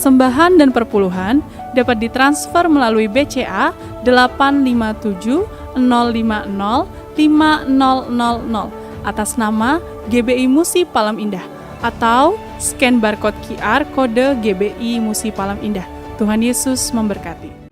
Persembahan dan perpuluhan dapat ditransfer melalui BCA 857 050 5000 atas nama GBI Musi Palam Indah atau scan barcode QR kode GBI Musi Palam Indah. Tuhan Yesus memberkati.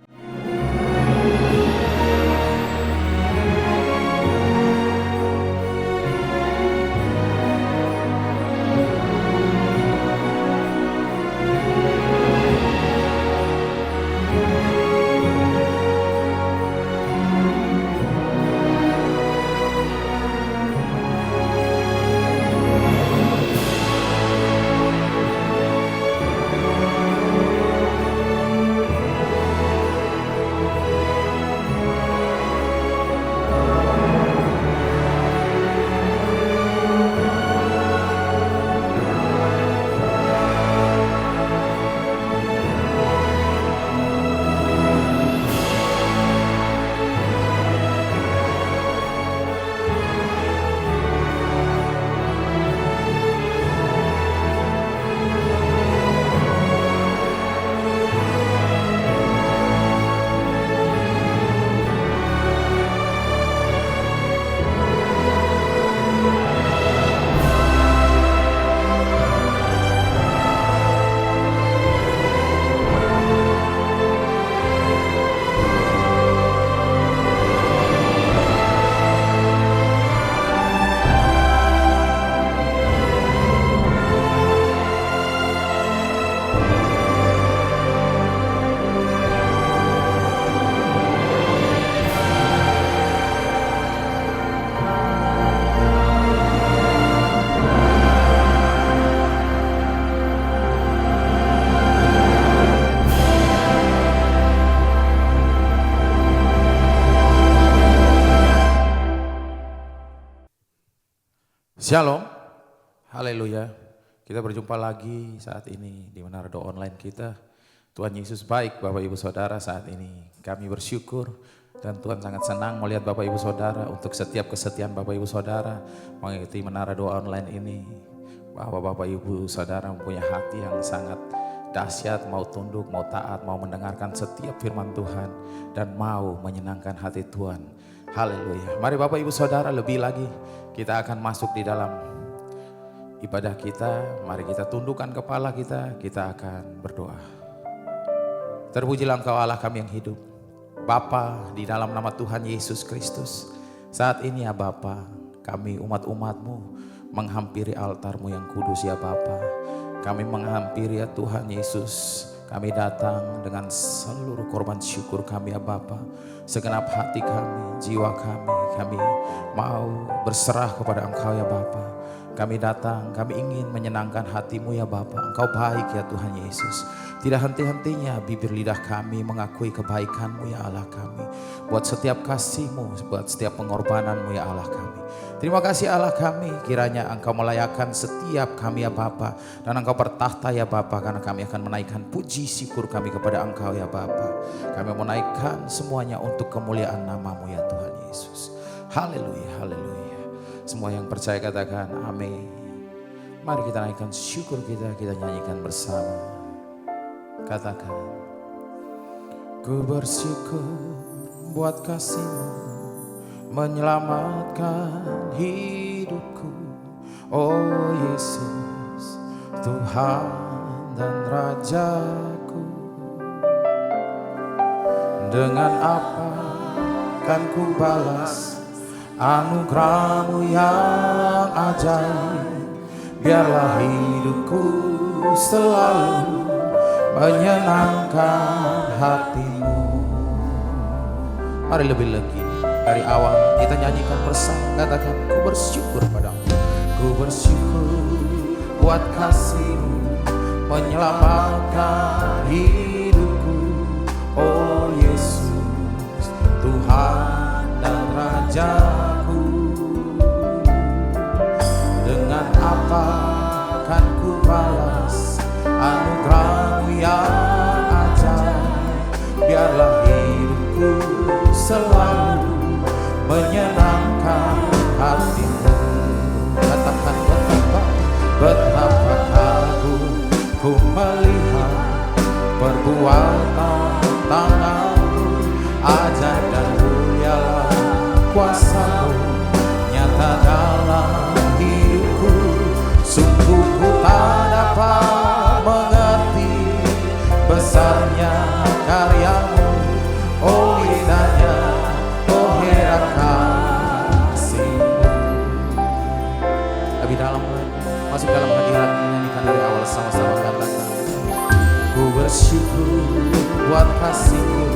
Shalom, haleluya. Kita berjumpa lagi saat ini di Menara Doa Online kita. Tuhan Yesus baik Bapak Ibu Saudara saat ini. Kami bersyukur dan Tuhan sangat senang melihat Bapak Ibu Saudara untuk setiap kesetiaan Bapak Ibu Saudara mengikuti Menara Doa Online ini. Bahwa Bapak Ibu Saudara mempunyai hati yang sangat dahsyat, mau tunduk, mau taat, mau mendengarkan setiap firman Tuhan dan mau menyenangkan hati Tuhan. Haleluya. Mari Bapak Ibu Saudara, lebih lagi kita akan masuk di dalam ibadah kita. Mari kita tundukkan kepala kita akan berdoa. Terpujilah Engkau Allah kami yang hidup. Bapa, di dalam nama Tuhan Yesus Kristus, saat ini ya Bapa, kami umat-umat-Mu menghampiri altar-Mu yang kudus ya Bapa. Kami menghampiri ya Tuhan Yesus. Kami datang dengan seluruh korban syukur kami ya Bapa. Segenap hati kami, jiwa kami mau berserah kepada Engkau ya Bapa. Kami datang, kami ingin menyenangkan hati-Mu ya Bapa. Engkau baik ya Tuhan Yesus. Tidak henti-hentinya bibir lidah kami mengakui kebaikan-Mu ya Allah kami. Buat setiap kasih-Mu, buat setiap pengorbanan-Mu ya Allah kami. Terima kasih Allah kami, kiranya Engkau melayakkan setiap kami ya Bapa. Dan Engkau bertahta ya Bapa, karena kami akan menaikkan puji syukur kami kepada Engkau ya Bapa. Kami menaikkan semuanya untuk kemuliaan nama-Mu ya Tuhan Yesus. Haleluya, haleluya. Semua yang percaya katakan amin. Mari kita naikkan syukur kita nyanyikan bersama. Katakan, ku bersyukur buat kasih-Mu menyelamatkan hidupku. Oh Yesus, Tuhan dan Rajaku. Dengan apa kan ku balas anugerah-Mu yang ajaib. Biarlah hidupku selalu menyenangkan hati-Mu. Mari lebih lagi dari awal kita nyanyikan bersama. Katakan, ku bersyukur padamu. Ku bersyukur buat kasih-Mu menyelamatkan hidupku. Oh Yesus, Tuhan dan Rajaku. Dengan apa kan ku balas anugerah-Mu yang ajaib. Biarlah hidupku selalu menyenangkan hati-Mu. Katakan, betapa kagum ku melihat sama-sama katakan. Ku bersyukur buat kasih-Mu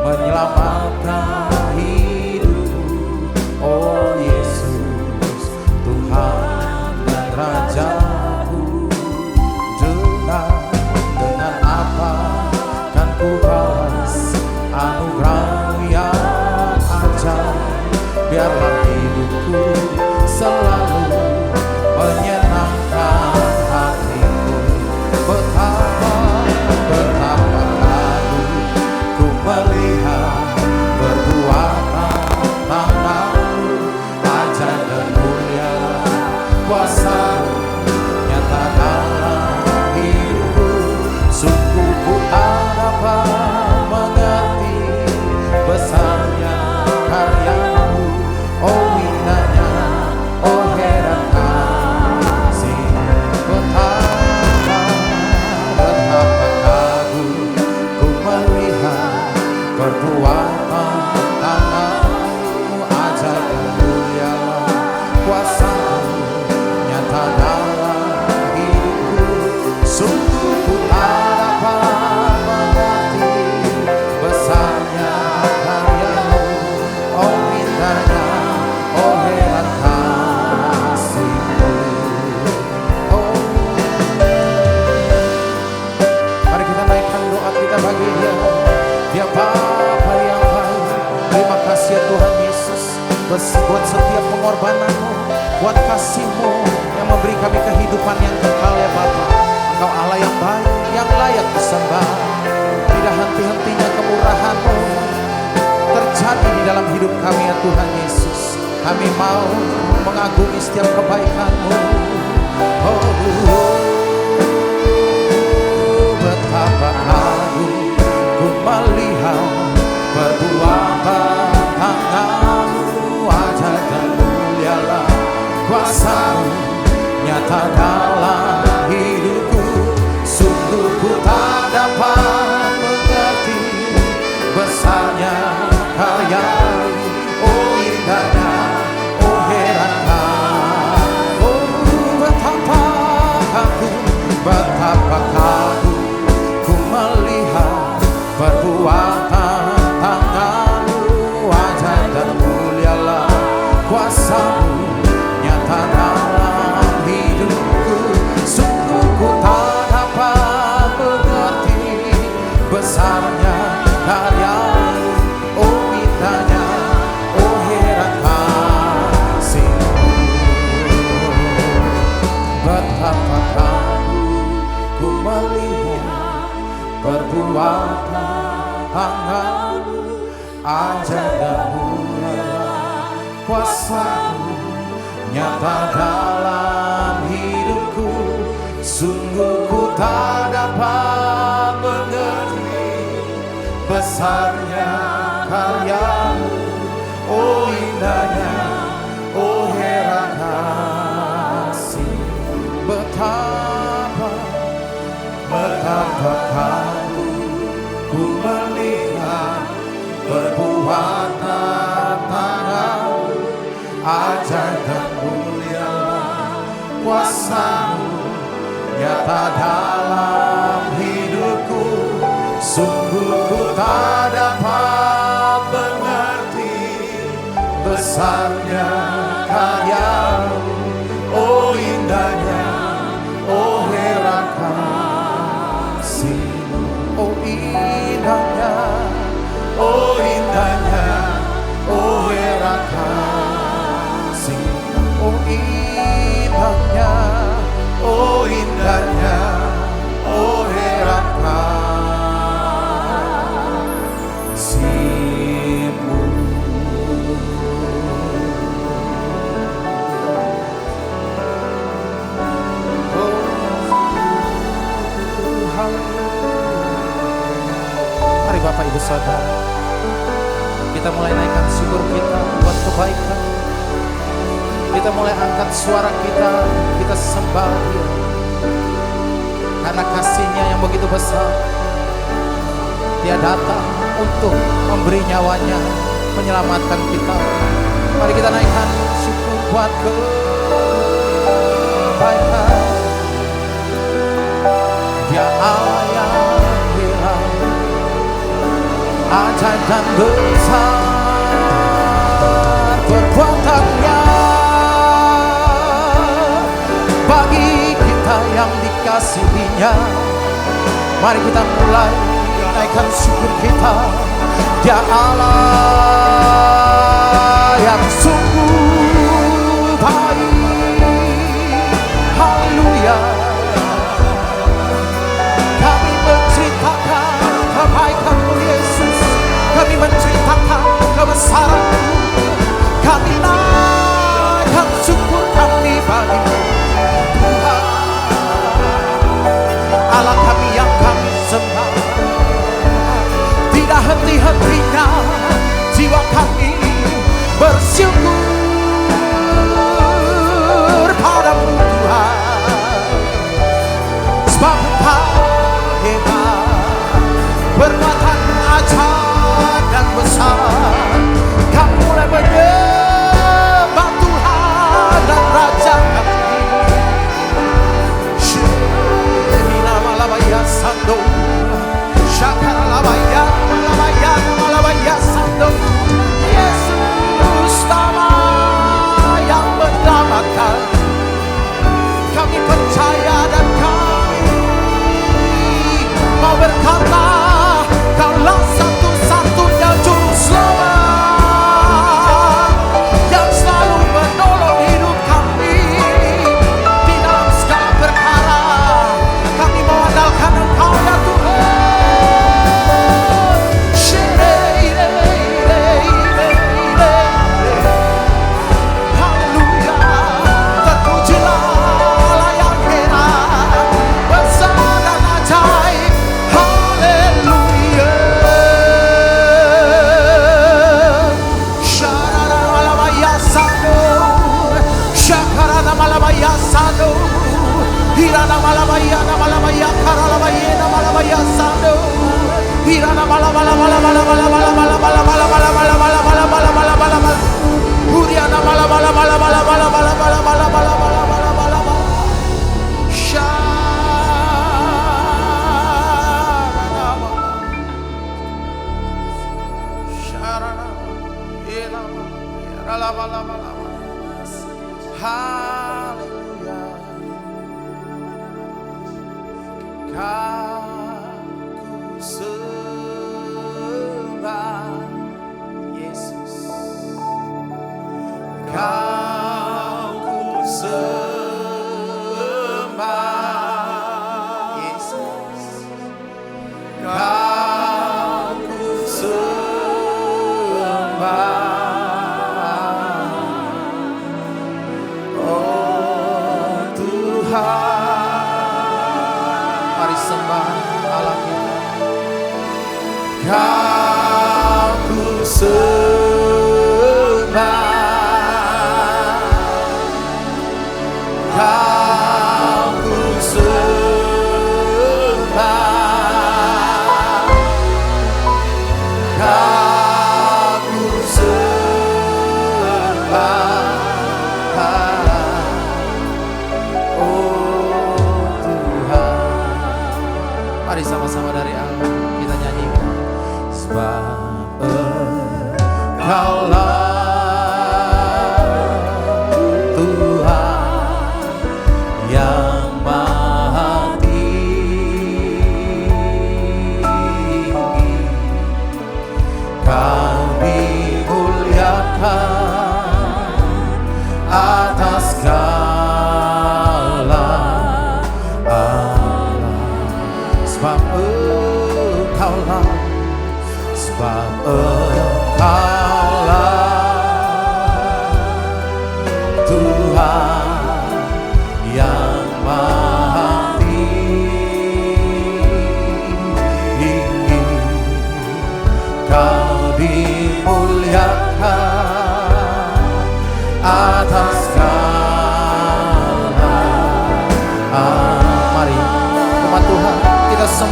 menyelamatkan hidupku. Oh Yesus, Tuhan dan Rajaku. Dengan apa kan ku balas anugerah yang ajaib. Biarlah hidupku selalu menyenangkan hatiku. Betapa kagum ku melihat perbuatan tangan-Mu. Ajaib dan mulia kuasa-Mu nyata dalam hidupku. Sungguh ku tak dapat mengerti besarnya karya-Mu. Oh indahnya, oh heran kasih-Mu. Betapa kagum ku melihat perbuatan tangan-Mu. Ajaib dan mulia kuasa-Mu nyata dalam hidupku. Sungguh ku tak dapat mengerti besarnya karya-Mu. Oh indahnya, oh heran kasih-Mu. Oh, mari kita naikkan doa kita bagi Dia. Dia Bapa yang baik. Terima kasih ya Tuhan Yesus buat setiap pengorbanan-Mu, buat kasih-Mu yang memberi kami kehidupan yang kekal ya Bapa. Engkau Allah yang baik, yang layak disembah. Tidak henti-hentinya kemurahan-Mu terjadi di dalam hidup kami ya Tuhan Yesus. Kami mau mengagumi setiap kebaikan-Mu. Betapa kagum ku melihat perbuatan tangan-Mu. Ajaib dan mulialah kuasa-Mu nyata dalam hidupku. Sungguh ku tak dapat mengerti besarnya karya-Mu. Oh indahnya, oh herankan. Oh betapa kagum ku melihat perbuatan tangan-Mu. Ajaib dan mulialah kuasa-Mu nyata dalam hidupku. Sungguh ku tak dapat mengerti besarnya karya-Mu. Oh indahnya, oh heran kasih-Mu. Betapa kagum ku melihat perbuatan tangan-Mu. Ajaib dan mulia kuasa-Mu nyata dalam hidupku. Sungguh ku tak dapat mengerti besarnya karya-Mu. Oh indahnya, oh heran kasih-Mu. Betapa kagum ku melihat perbuatan tangan-Mu. Ajaib dan mulia kuasa-Mu nyata dalam hidupku. Sungguh ku tak dapat mengerti besarnya karya-Mu. Oh indahnya, oh heran kasih-Mu. Oh indahnya, oh indahnya, oh heran kasih-Mu. Oh indahnya, oh indahnya, oh heran kasih-Mu. Mari Bapak Ibu Saudara, kita mulai naikkan syukur kita buat kebaikan. Kita mulai angkat suara kita sembah Dia. Karena kasih-Nya yang begitu besar, Dia datang untuk memberi nyawanya, menyelamatkan kita. Mari kita naikkan syukur buat kebaikan. Dia Allah yang hebat, ajaib dan besar perbuatannya bagi kita yang dikasihinya. Mari kita mulai naikkan syukur kita. Dia Allah yang sungguh baik. Haleluya. Kami menceritakan kebaikan-Mu Yesus, kami menceritakan kebesaran-Mu, kami naikkan syukur kami bagi-Mu Tuhan, Allah kami yang kami sembah. Tidak henti-hentinya jiwa kami bersyukur padamu Tuhan, sebab Engkau hebat, perbuatan ajaib dan besar. Kami mulai menyembah Tuhan dan Raja kami. Shemina malabaya sando, shakara labaya malabaya malabaya sando. Yesus nama yang menyelamatkan. Kami percaya dan kami mau berkata, Kaulah satu-satunya juru selamat yang selalu menolong hidup kami di dalam segala perkara. Kami mau andalkan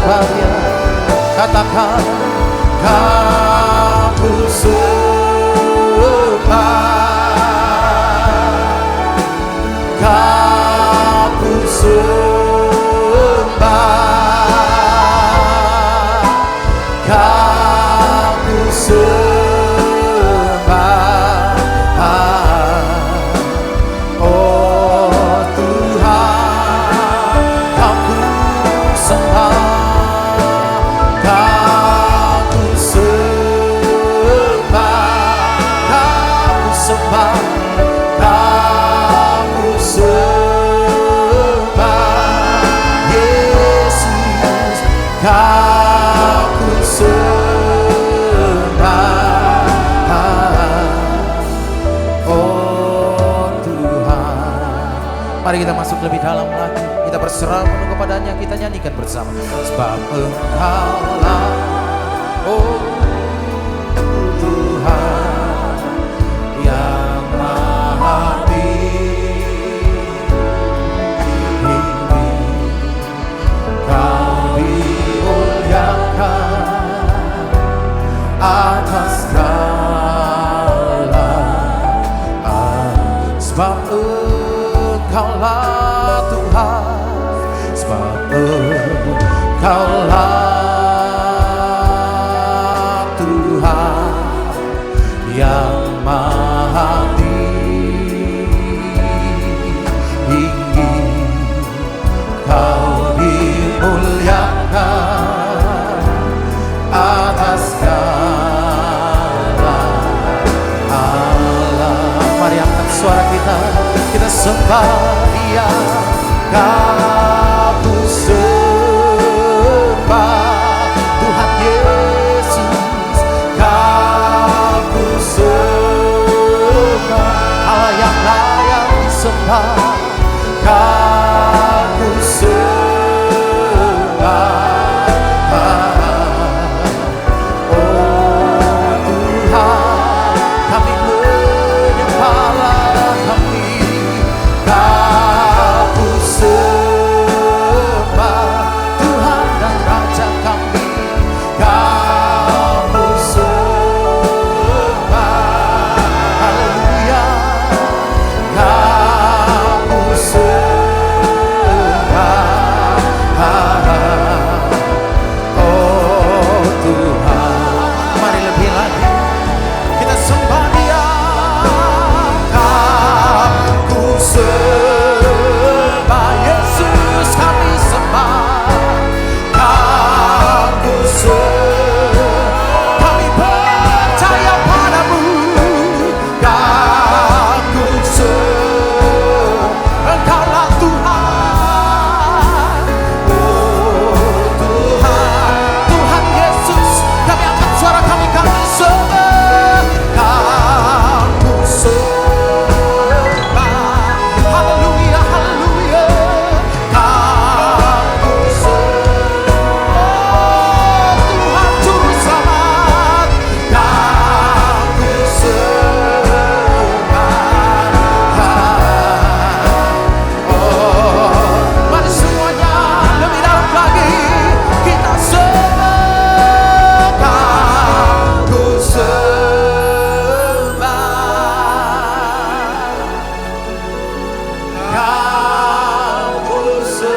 Engkau ya katakan Kamu sembah, Kamu sembah. Kau ku sembah, oh Tuhan. Mari kita masuk lebih dalam lagi. Kita berserah penuh kepadanya. Kita nyanyikan bersama. Sebab Engkaulah, oh Tuhan, yang maha tinggi, Kau dimuliakan atas segala. Sebab Engkaulah Tuhan, sebab Engkaulah Tuhan, yang maha tinggi, Kau dimuliakan atas segala Allah. Mari angkat suara kita sembah Dia, Kau ku sembah Tuhan Yesus, Kau ku sembah Allah yang layak disembah, Kau ku sembah. Oh Tuhan, kami menyembahlah, kami Kau ku sembah Tuhan dan Raja kami, Kau ku sembah. Haleluya, Kau ku sembah. Oh Tuhan, mari lebih lagi kita sembah Dia. Kau ku sembah Yesus, kami sembah. Kau ku sembah, kami percaya padamu. Kau ku sembah, Engkaulah Tuhan. Oh Tuhan, Tuhan Yesus, kami angkat suara kami sembah. Kau ku sembah. Haleluya, haleluya. Kau ku sembah. Tuhan Juru Selamat, Kau ku sembah. Oh, mari semuanya lebih dalam lagi kita sembah. Kau ku sembah. Kau ku sembah.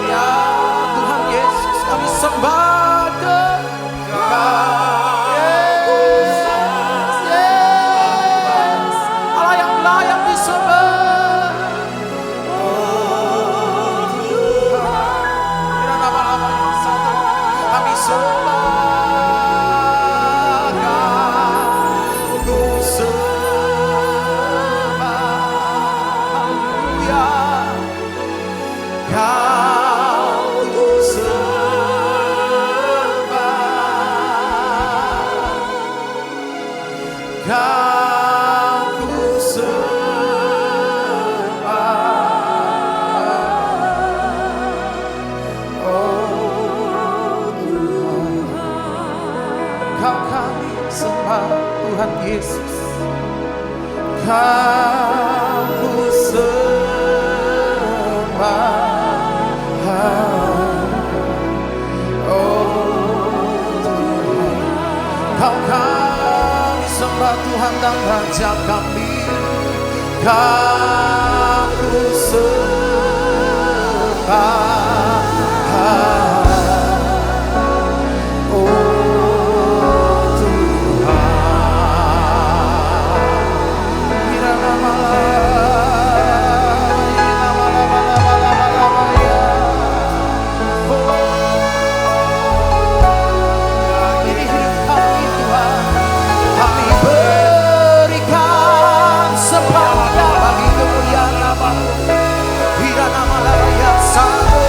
Ya Tuhan Yesus, kami sembah Kau. Yes, yes. Allah yang layak disembah. Oh Tuhan, bila nama-Nama yang satu kami sembah. Kau ku sembah. Haleluya, Kau ku sembah. Kau ku sembah. Oh Tuhan, Kau kami sembah Tuhan Yesus. Kau ku sembah. Oh Tuhan, Kau kami sembah Tuhan dan Raja kami. Kau ku sembah. Oh Tuhan, bila ini hidup kami Tuhan, kami berikan sepenuhnya bagi kemuliaan nama-Mu. Bila nama-Mu yang satu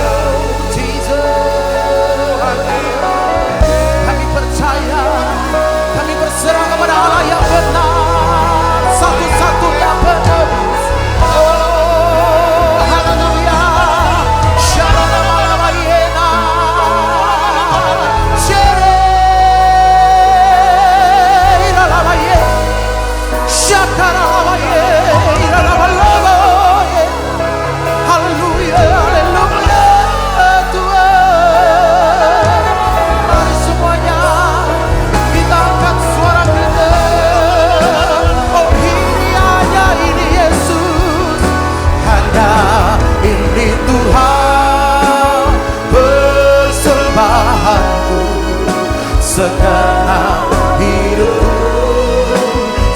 segenap hidupku,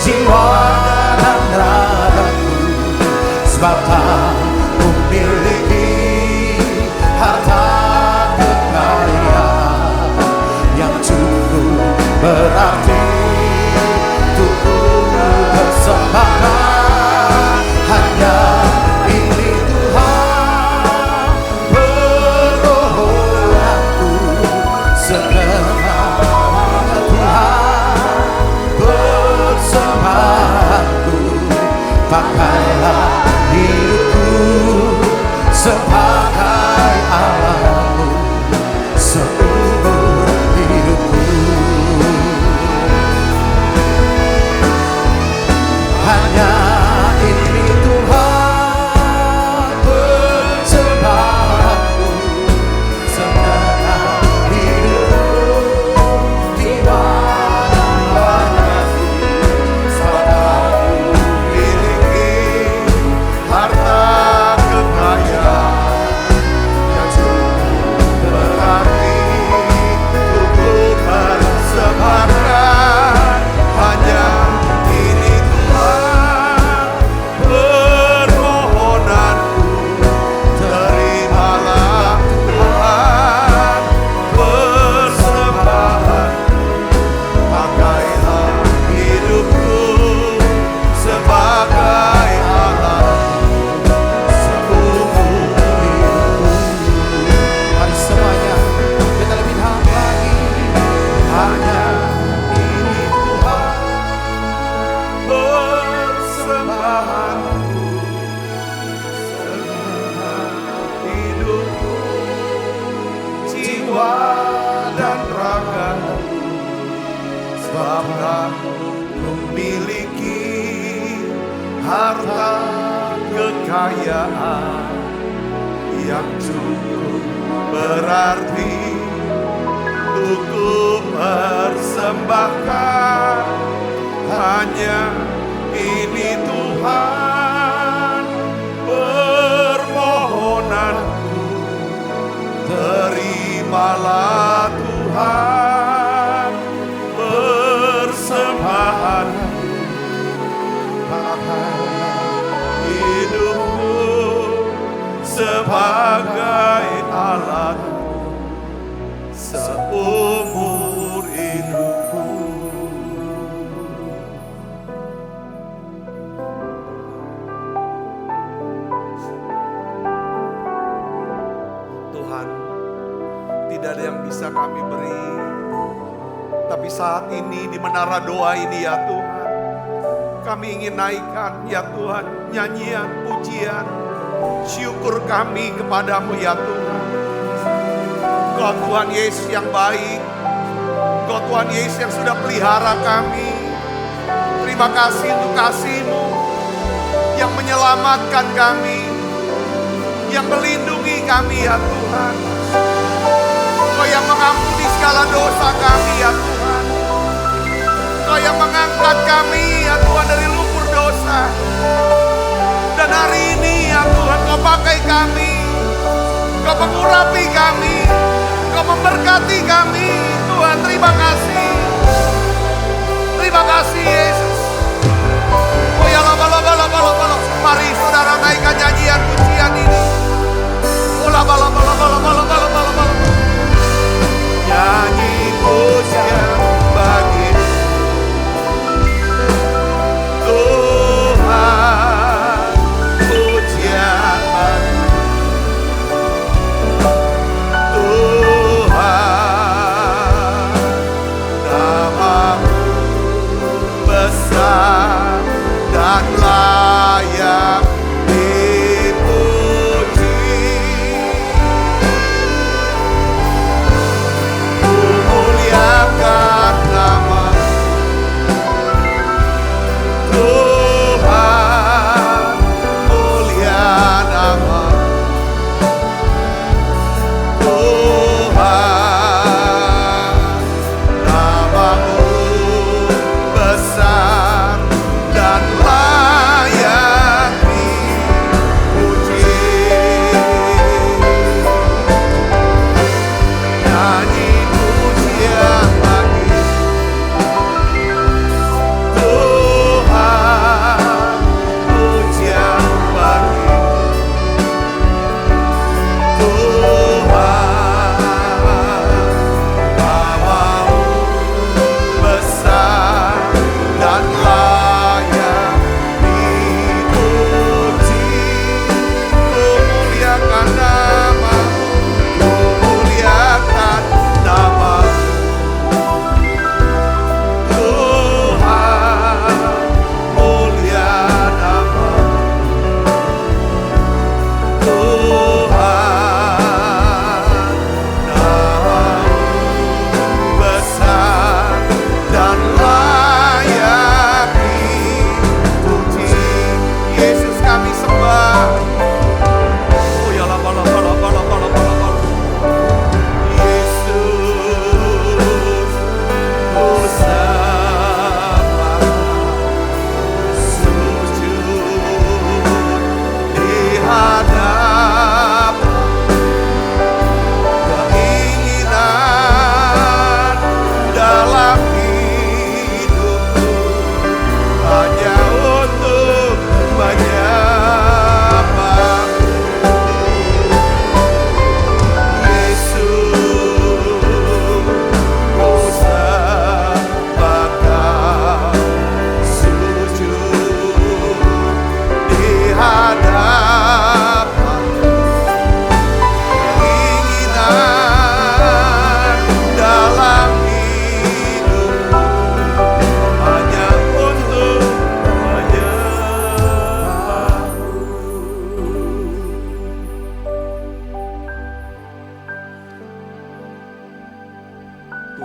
jiwa dan ragaku, sebab tak memiliki harta kekayaan yang cukup berarti untuk ku persembahkan. Hanya ini Tuhan permohonanku, segenap Tuhan persembahanku. Pakailah hidupku sebagai alatmu seumur hidupku. Hanya ini Tuhan persembahanku, segenap hidupku, jiwa dan ragaku, sebab memiliki harta kekayaan yang cukup berarti untuk persembahkan. Hanya ini Tuhan permohonanku, terimalah Tuhan persembahanku. Pakailah hidupku sebagai alatmu seumur hidupku. Mari semuanya kita lebih dalam lagi. Hanya ini Tuhan persembahanku, segenap hidupku, jiwa dan ragaku, sebab aku memiliki harta kekayaan yang cukup berarti untuk ku persembahkan. Hanya ini Tuhan permohonanku, terimalah Tuhan persembahanku. Pakailah hidupku sebagai alatmu seumur hidupku. Tuhan, tidak ada yang bisa kami beri, tapi saat ini di menara doa ini ya Tuhan, kami ingin naikkan ya Tuhan nyanyian, pujian, syukur kami kepadamu ya Tuhan. Engkau Tuhan Yesus yang baik, Engkau Tuhan Yesus yang sudah pelihara kami. Terima kasih untuk kasih-Mu yang menyelamatkan kami, yang melindungi kami ya Tuhan. Engkau yang mengampuni segala dosa kami ya Tuhan. Engkau yang mengangkat kami ya Tuhan dari lumpur dosa. Dan hari ini ya Tuhan Engkau pakai kami, Engkau mengurapi kami, Engkau memberkati kami. Tuhan terima kasih. Terima kasih Yesus. Oh ya laba. Mari saudara naikkan nyanyian pujian ini. Oh laba. Nyanyi pujian bagi Tuhan, pujian bagi Tuhan. Namamu besar dan layak dipuji.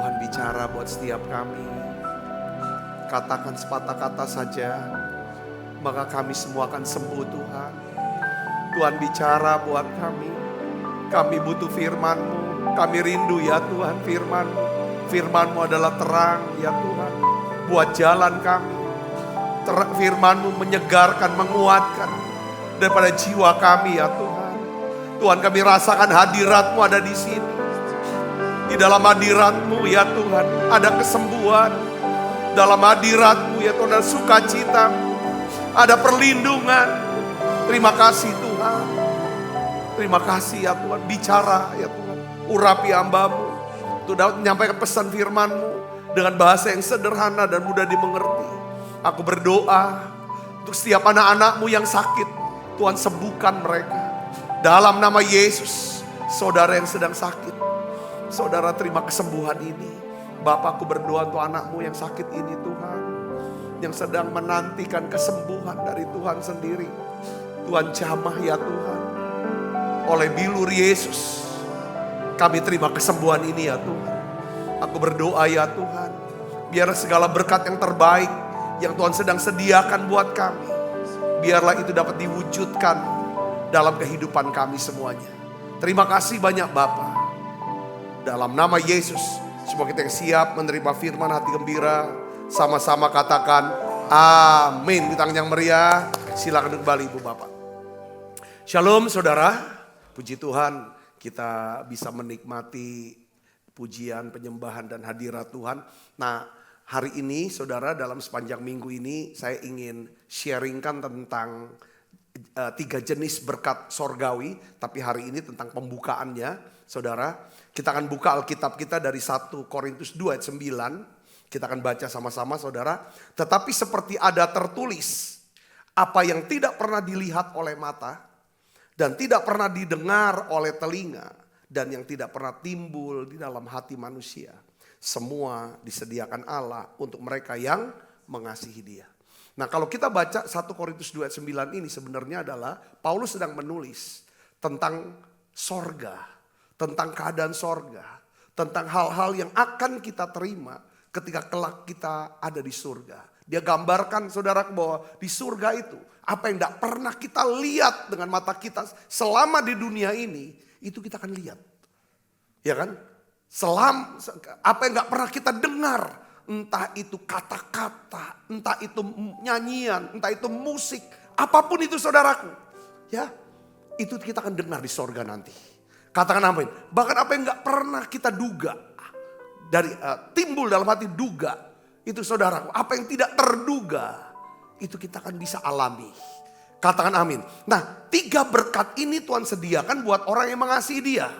Tuhan bicara buat setiap kami. Katakan sepatah kata saja, maka kami semua akan sembuh Tuhan. Tuhan bicara buat kami. Kami butuh firman-Mu. Kami rindu ya Tuhan firman-Mu. Firman-Mu adalah terang ya Tuhan. Buat jalan kami. Firman-Mu menyegarkan, menguatkan daripada jiwa kami ya Tuhan. Tuhan, kami rasakan hadirat-Mu ada di sini. Di dalam hadirat-Mu ya Tuhan ada kesembuhan. Dalam hadirat-Mu ya Tuhan ada sukacita, ada perlindungan. Terima kasih Tuhan. Terima kasih ya Tuhan. Bicara ya Tuhan. Urapi hamba-Mu untuk dapat menyampaikan pesan firman-Mu dengan bahasa yang sederhana dan mudah dimengerti. Aku berdoa untuk setiap anak-anak-Mu yang sakit, Tuhan sembuhkan mereka. Dalam nama Yesus, saudara yang sedang sakit, saudara terima kesembuhan ini. Bapa, aku berdoa untuk anak-Mu yang sakit ini Tuhan, yang sedang menantikan kesembuhan dari Tuhan sendiri. Tuhan jamah ya Tuhan. Oleh bilur Yesus, kami terima kesembuhan ini ya Tuhan. Aku berdoa ya Tuhan, biar segala berkat yang terbaik yang Tuhan sedang sediakan buat kami, biarlah itu dapat diwujudkan dalam kehidupan kami semuanya. Terima kasih banyak Bapa. Dalam nama Yesus, semua kita yang siap menerima firman hati gembira, sama-sama katakan amin. Di tangan yang meriah, silakan kembali Ibu Bapak. Shalom saudara, puji Tuhan kita bisa menikmati pujian, penyembahan dan hadirat Tuhan. Nah, hari ini saudara, dalam sepanjang minggu ini saya ingin sharingkan tentang 3 jenis berkat sorgawi. Tapi hari ini tentang pembukaannya saudara. Kita akan buka Alkitab kita dari 1 Korintus 2 ayat 9. Kita akan baca sama-sama saudara. Tetapi seperti ada tertulis, apa yang tidak pernah dilihat oleh mata dan tidak pernah didengar oleh telinga dan yang tidak pernah timbul di dalam hati manusia, semua disediakan Allah untuk mereka yang mengasihi Dia. Nah, kalau kita baca 1 Korintus 2 ayat 9 ini sebenarnya adalah Paulus sedang menulis tentang sorga, tentang keadaan sorga, tentang hal-hal yang akan kita terima ketika kelak kita ada di surga. Dia gambarkan saudara bahwa di surga itu apa yang tidak pernah kita lihat dengan mata kita selama di dunia ini, itu kita akan lihat. Ya kan? Apa yang gak pernah kita dengar, entah itu kata-kata, entah itu nyanyian, entah itu musik, apapun itu saudaraku, ya, itu kita akan dengar di sorga nanti. Katakan amin. Bahkan apa yang gak pernah kita duga, dari timbul dalam hati duga, itu saudaraku, apa yang tidak terduga, itu kita akan bisa alami. Katakan amin. Nah, 3 berkat ini Tuhan sediakan buat orang yang mengasihi Dia.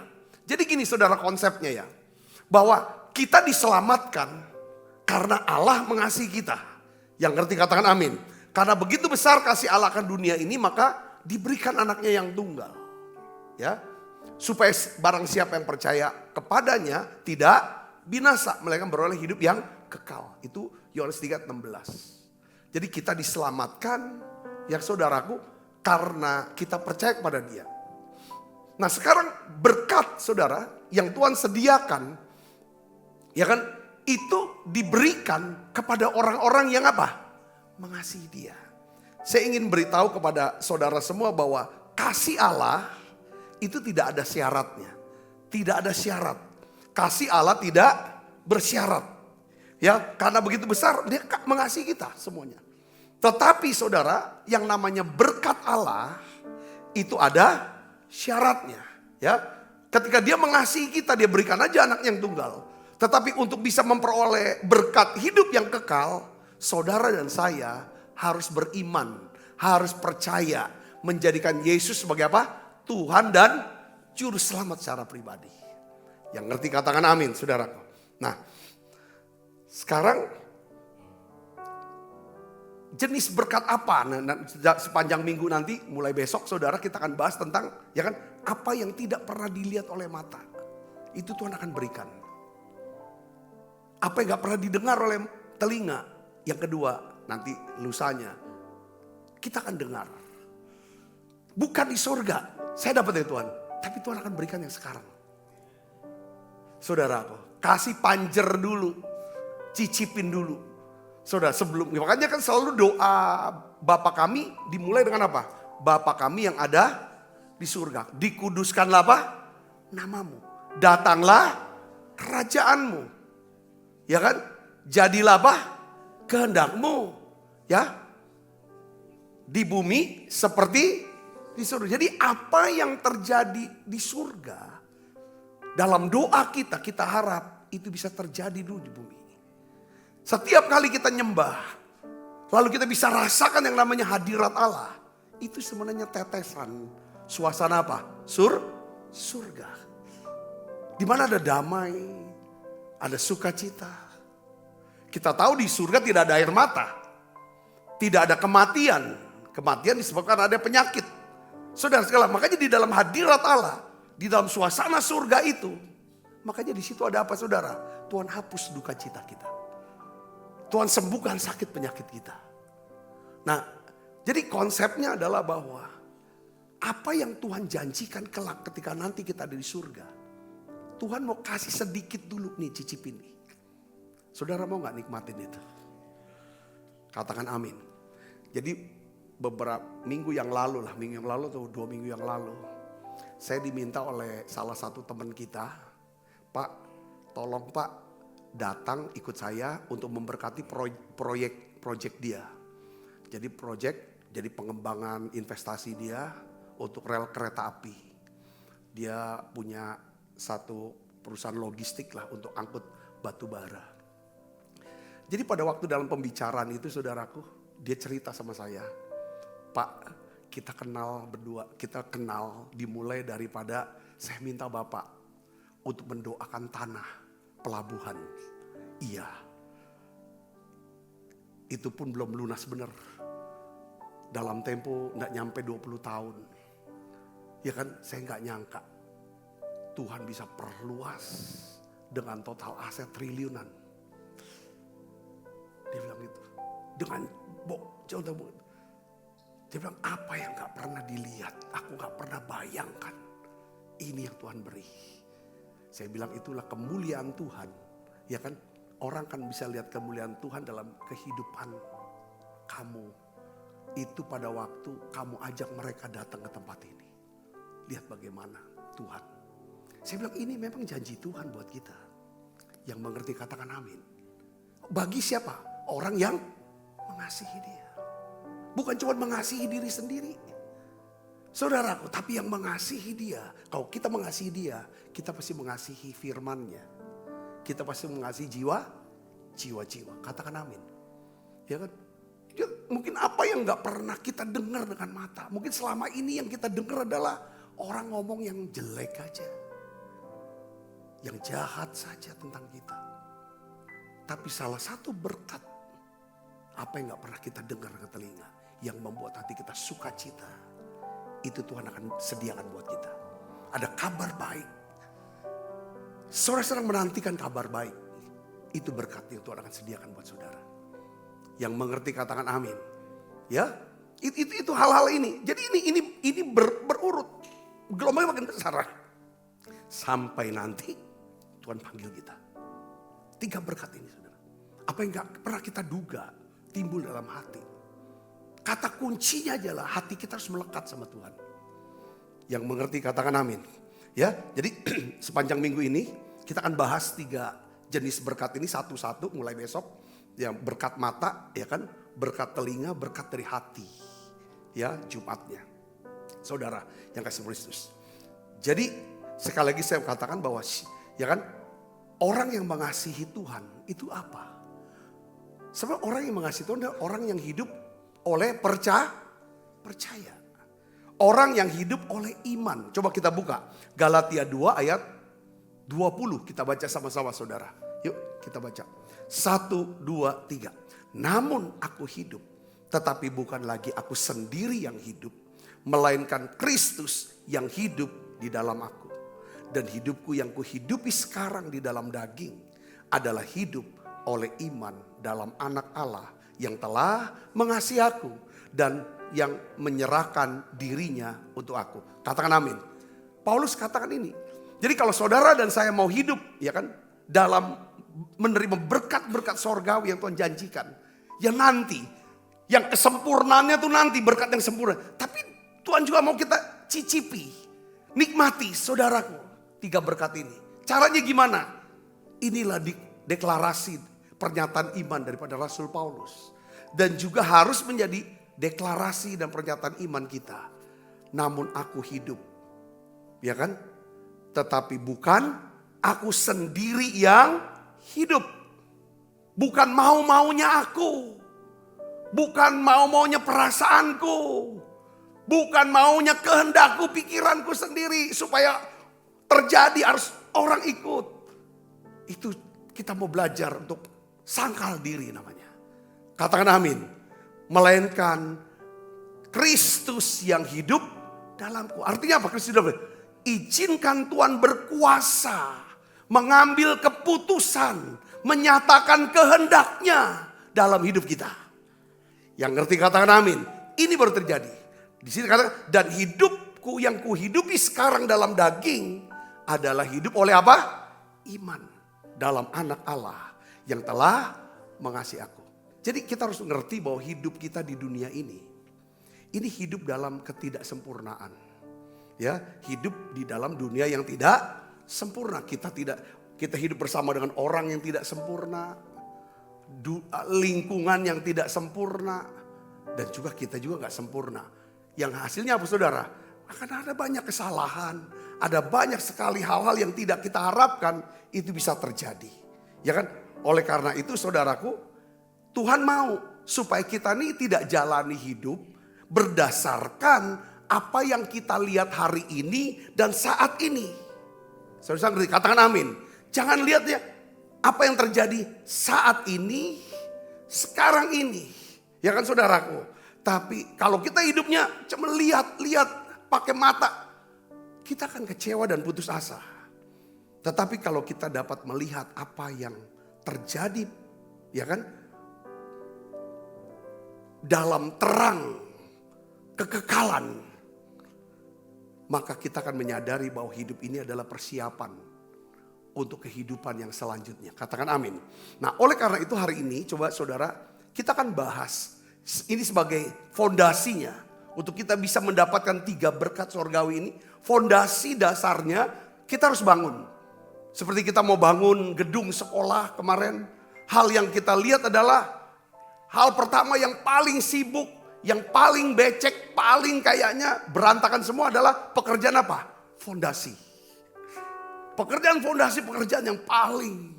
Jadi gini saudara konsepnya ya, bahwa kita diselamatkan karena Allah mengasihi kita. Yang ngerti katakan amin. Karena begitu besar kasih Allah akan dunia ini, maka diberikan anaknya yang tunggal. Ya, supaya barang siapa yang percaya kepadanya tidak binasa, melainkan beroleh hidup yang kekal. Itu Yohanes 3:16. Jadi kita diselamatkan ya saudaraku karena kita percaya kepada Dia. Nah, sekarang berkat saudara yang Tuhan sediakan, ya kan, itu diberikan kepada orang-orang yang apa? Mengasihi Dia. Saya ingin beritahu kepada saudara semua bahwa kasih Allah itu tidak ada syaratnya. Tidak ada syarat. Kasih Allah tidak bersyarat. Ya, karena begitu besar Dia mengasihi kita semuanya. Tetapi saudara, yang namanya berkat Allah itu ada syaratnya. Ya, ketika Dia mengasihi kita, Dia berikan aja anak yang tunggal. Tetapi untuk bisa memperoleh berkat hidup yang kekal, saudara dan saya harus beriman, harus percaya, menjadikan Yesus sebagai apa? Tuhan dan Juru Selamat secara pribadi. Yang ngerti katakan amin, saudaraku. Nah, sekarang jenis berkat apa? Nah, sepanjang minggu nanti, mulai besok saudara kita akan bahas tentang, ya kan, apa yang tidak pernah dilihat oleh mata. Itu Tuhan akan berikan. Apa yang gak pernah didengar oleh telinga. Yang kedua, nanti lusanya kita akan dengar. Bukan di surga, saya dapat dari Tuhan. Tapi Tuhan akan berikan yang sekarang. Saudaraku, kasih panjer dulu, cicipin dulu. Saudara, sebelum, makanya kan selalu doa Bapa kami dimulai dengan apa? Bapa kami yang ada di surga, dikuduskanlah apa? Namamu. Datanglah kerajaanmu. Ya kan? Jadilah apa? Kehendakmu. Ya. Di bumi seperti di surga. Jadi apa yang terjadi di surga, dalam doa kita, kita harap itu bisa terjadi dulu di bumi. Setiap kali kita nyembah, lalu kita bisa rasakan yang namanya hadirat Allah. Itu sebenarnya tetesan suasana apa? Surga. Di mana ada damai, ada sukacita. Kita tahu di surga tidak ada air mata, tidak ada kematian. Kematian disebabkan ada penyakit. Saudara sekalian, makanya di dalam hadirat Allah, di dalam suasana surga itu, makanya di situ ada apa, saudara? Tuhan hapus duka cita kita. Tuhan sembuhkan sakit penyakit kita. Nah, jadi konsepnya adalah bahwa apa yang Tuhan janjikan kelak ketika nanti kita ada di surga, Tuhan mau kasih sedikit dulu nih, cicipin nih. Saudara mau gak nikmatin itu? Katakan amin. Jadi beberapa minggu yang lalu atau 2 minggu yang lalu, saya diminta oleh salah satu teman kita, Pak, tolong Pak datang ikut saya untuk memberkati proyek dia. Jadi pengembangan investasi dia untuk rel kereta api. Dia punya satu perusahaan logistik lah untuk angkut batu bara. Jadi pada waktu dalam pembicaraan itu, saudaraku, dia cerita sama saya, Pak, kita kenal berdua, kita kenal dimulai daripada saya minta Bapak untuk mendoakan tanah pelabuhan. Iya, itu pun belum lunas benar. Dalam tempo gak nyampe 20 tahun. Ya kan, saya gak nyangka Tuhan bisa perluas dengan total aset triliunan. Dia bilang gitu. Dengan dia bilang, apa yang gak pernah dilihat, aku gak pernah bayangkan. Ini yang Tuhan beri. Saya bilang itulah kemuliaan Tuhan. Ya kan, orang kan bisa lihat kemuliaan Tuhan dalam kehidupan kamu. Itu pada waktu kamu ajak mereka datang ke tempat ini. Lihat bagaimana Tuhan. Saya bilang ini memang janji Tuhan buat kita. Yang mengerti katakan amin. Bagi siapa? Orang yang mengasihi dia. Bukan cuma mengasihi diri sendiri. Saudaraku, tapi yang mengasihi dia. Kalau kita mengasihi dia, kita pasti mengasihi firman-Nya. Kita pasti mengasihi jiwa-jiwa. Katakan amin. Ya kan? Ya, mungkin apa yang gak pernah kita dengar dengan mata. Mungkin selama ini yang kita dengar adalah orang ngomong yang jelek aja. Yang jahat saja tentang kita. Tapi salah satu berkat, apa yang gak pernah kita dengar ke telinga, yang membuat hati kita sukacita, itu Tuhan akan sediakan buat kita. Ada kabar baik. Saudara sedang menantikan kabar baik. Itu berkat yang Tuhan akan sediakan buat saudara. Yang mengerti katakan amin. Ya, itu hal-hal ini. Jadi ini berurut. Gelombangnya makin besar. Sampai nanti Tuhan panggil kita. 3 berkat ini, saudara. Apa yang gak pernah kita duga timbul dalam hati. Kata kuncinya adalah hati kita harus melekat sama Tuhan. Yang mengerti katakan amin. Ya, jadi sepanjang minggu ini kita akan bahas 3 jenis berkat ini satu-satu mulai besok. Yang berkat mata, ya kan, berkat telinga, berkat dari hati. Ya, Jumatnya. Saudara yang kasih Kristus. Jadi sekali lagi saya katakan bahwa ya kan, orang yang mengasihi Tuhan itu apa? Sebab orang yang mengasihi Tuhan adalah orang yang hidup oleh percaya. Orang yang hidup oleh iman. Coba kita buka Galatia 2 ayat 20. Kita baca sama-sama, saudara. Yuk kita baca. 1, 2, 3. Namun aku hidup, tetapi bukan lagi aku sendiri yang hidup, melainkan Kristus yang hidup di dalam aku. Dan hidupku yang kuhidupi sekarang di dalam daging adalah hidup oleh iman dalam anak Allah yang telah mengasihi aku dan yang menyerahkan dirinya untuk aku. Katakan amin. Paulus katakan ini. Jadi kalau saudara dan saya mau hidup, ya kan, dalam menerima berkat-berkat sorgawi yang Tuhan janjikan. Ya nanti, yang kesempurnaannya tuh nanti berkat yang sempurna. Tapi Tuhan juga mau kita cicipi, nikmati saudaraku 3 berkat ini. Caranya gimana? Inilah deklarasi pernyataan iman daripada Rasul Paulus. Dan juga harus menjadi deklarasi dan pernyataan iman kita. Namun aku hidup, ya kan? Tetapi bukan aku sendiri yang hidup. Bukan mau-maunya aku. Bukan mau-maunya perasaanku. Bukan maunya kehendakku, pikiranku sendiri. Supaya terjadi harus orang ikut. Itu kita mau belajar untuk sangkal diri namanya. Katakan amin. Melainkan Kristus yang hidup dalamku. Artinya apa Kristus hidup? Izinkan Tuhan berkuasa. Mengambil keputusan. Menyatakan kehendaknya dalam hidup kita. Yang ngerti katakan amin. Ini baru terjadi. Di sini kata dan hidupku yang kuhidupi sekarang dalam daging adalah hidup oleh apa? Iman dalam anak Allah yang telah mengasihi aku. Jadi kita harus mengerti bahwa hidup kita di dunia ini hidup dalam ketidaksempurnaan. Ya, hidup di dalam dunia yang tidak sempurna. Kita hidup bersama dengan orang yang tidak sempurna, lingkungan yang tidak sempurna, dan juga kita juga nggak sempurna. Yang hasilnya apa saudara? Akan ada banyak kesalahan, ada banyak sekali hal-hal yang tidak kita harapkan itu bisa terjadi. Ya kan? Oleh karena itu saudaraku, Tuhan mau supaya kita ini tidak jalani hidup berdasarkan apa yang kita lihat hari ini dan saat ini. Saudara ngerti? Katakan amin. Jangan lihat ya apa yang terjadi saat ini, sekarang ini. Ya kan saudaraku? Tapi kalau kita hidupnya cuma lihat pakai mata, kita akan kecewa dan putus asa. Tetapi kalau kita dapat melihat apa yang terjadi, ya kan? Dalam terang kekekalan, maka kita akan menyadari bahwa hidup ini adalah persiapan untuk kehidupan yang selanjutnya. Katakan amin. Nah, oleh karena itu hari ini coba saudara kita akan bahas ini sebagai fondasinya untuk kita bisa mendapatkan 3 berkat surgawi ini. Fondasi dasarnya kita harus bangun. Seperti kita mau bangun gedung sekolah kemarin, hal yang kita lihat adalah hal pertama yang paling sibuk, yang paling becek, paling kayaknya berantakan semua adalah pekerjaan apa? Fondasi. Pekerjaan fondasi, pekerjaan yang paling,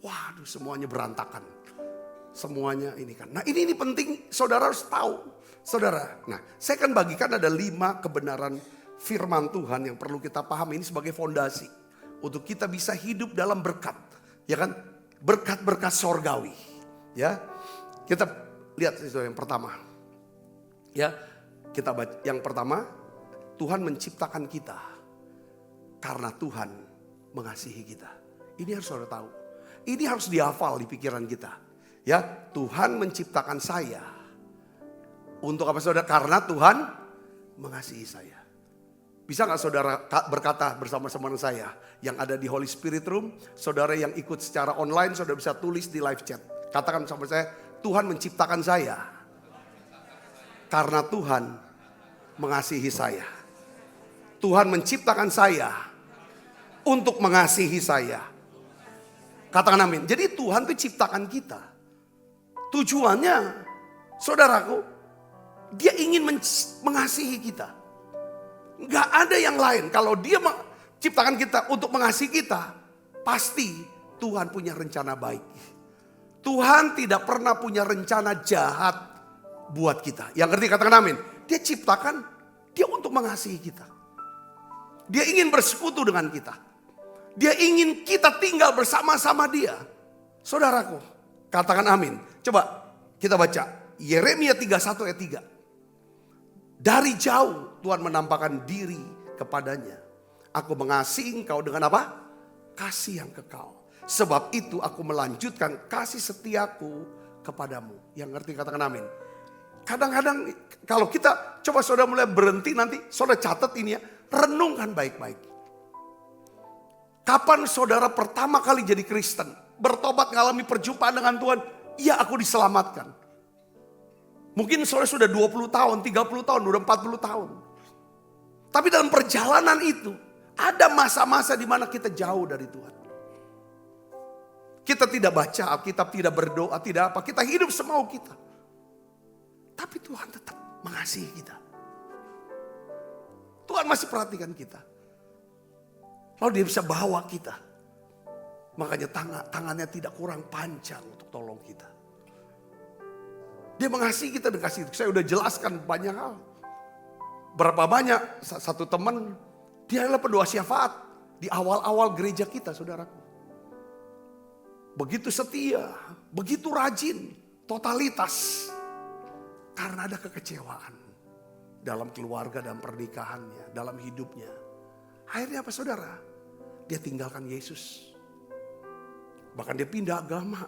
waduh semuanya berantakan. Semuanya ini kan. Nah ini penting saudara harus tahu. Saudara, nah saya akan bagikan ada 5 kebenaran firman Tuhan yang perlu kita pahami ini sebagai fondasi. Untuk kita bisa hidup dalam berkat. Ya kan? Berkat-berkat sorgawi. Ya. Kita lihat yang pertama. Ya, kita baca yang pertama, Tuhan menciptakan kita karena Tuhan mengasihi kita. Ini harus saudara tahu. Ini harus dihafal di pikiran kita. Ya, Tuhan menciptakan saya. Untuk apa saudara? Karena Tuhan mengasihi saya. Bisa gak saudara berkata bersama-sama saya yang ada di Holy Spirit Room, saudara yang ikut secara online, saudara bisa tulis di live chat. Katakan bersama saya, Tuhan menciptakan saya karena Tuhan mengasihi saya. Tuhan menciptakan saya untuk mengasihi saya. Katakan amin. Jadi Tuhan itu ciptakan kita. Tujuannya, saudaraku, dia ingin mengasihi kita. Gak ada yang lain. Kalau dia menciptakan kita untuk mengasihi kita, pasti Tuhan punya rencana baik. Tuhan tidak pernah punya rencana jahat buat kita. Yang ngerti katakan amin. Dia ciptakan dia untuk mengasihi kita. Dia ingin bersekutu dengan kita. Dia ingin kita tinggal bersama-sama dia. Saudaraku, katakan amin. Coba kita baca Yeremia 31 ayat 3. Dari jauh Tuhan menampakkan diri kepadanya. Aku mengasihi engkau dengan apa? Kasih yang kekal. Sebab itu aku melanjutkan kasih setiaku kepadamu. Yang ngerti katakan amin. Kadang-kadang kalau kita coba saudara mulai berhenti nanti. Saudara catat ini ya. Renungkan baik-baik. Kapan saudara pertama kali jadi Kristen? Bertobat, ngalami perjumpaan dengan Tuhan. Iya, aku diselamatkan. Mungkin saudara sudah 20 tahun, 30 tahun, udah 40 tahun. Tapi dalam perjalanan itu, ada masa-masa di mana kita jauh dari Tuhan. Kita tidak baca Alkitab, tidak berdoa, tidak apa. Kita hidup semau kita. Tapi Tuhan tetap mengasihi kita. Tuhan masih perhatikan kita. Lalu dia bisa bawa kita. Makanya tangannya tidak kurang panjang untuk tolong kita. Dia mengasihi kita dan kasih. Saya udah jelaskan banyak hal. Berapa banyak satu teman, dia adalah pendoa syafaat di awal-awal gereja kita, saudaraku. Begitu setia, begitu rajin, totalitas. Karena ada kekecewaan dalam keluarga dan pernikahannya, dalam hidupnya. Akhirnya apa saudara? Dia tinggalkan Yesus. Bahkan dia pindah agama.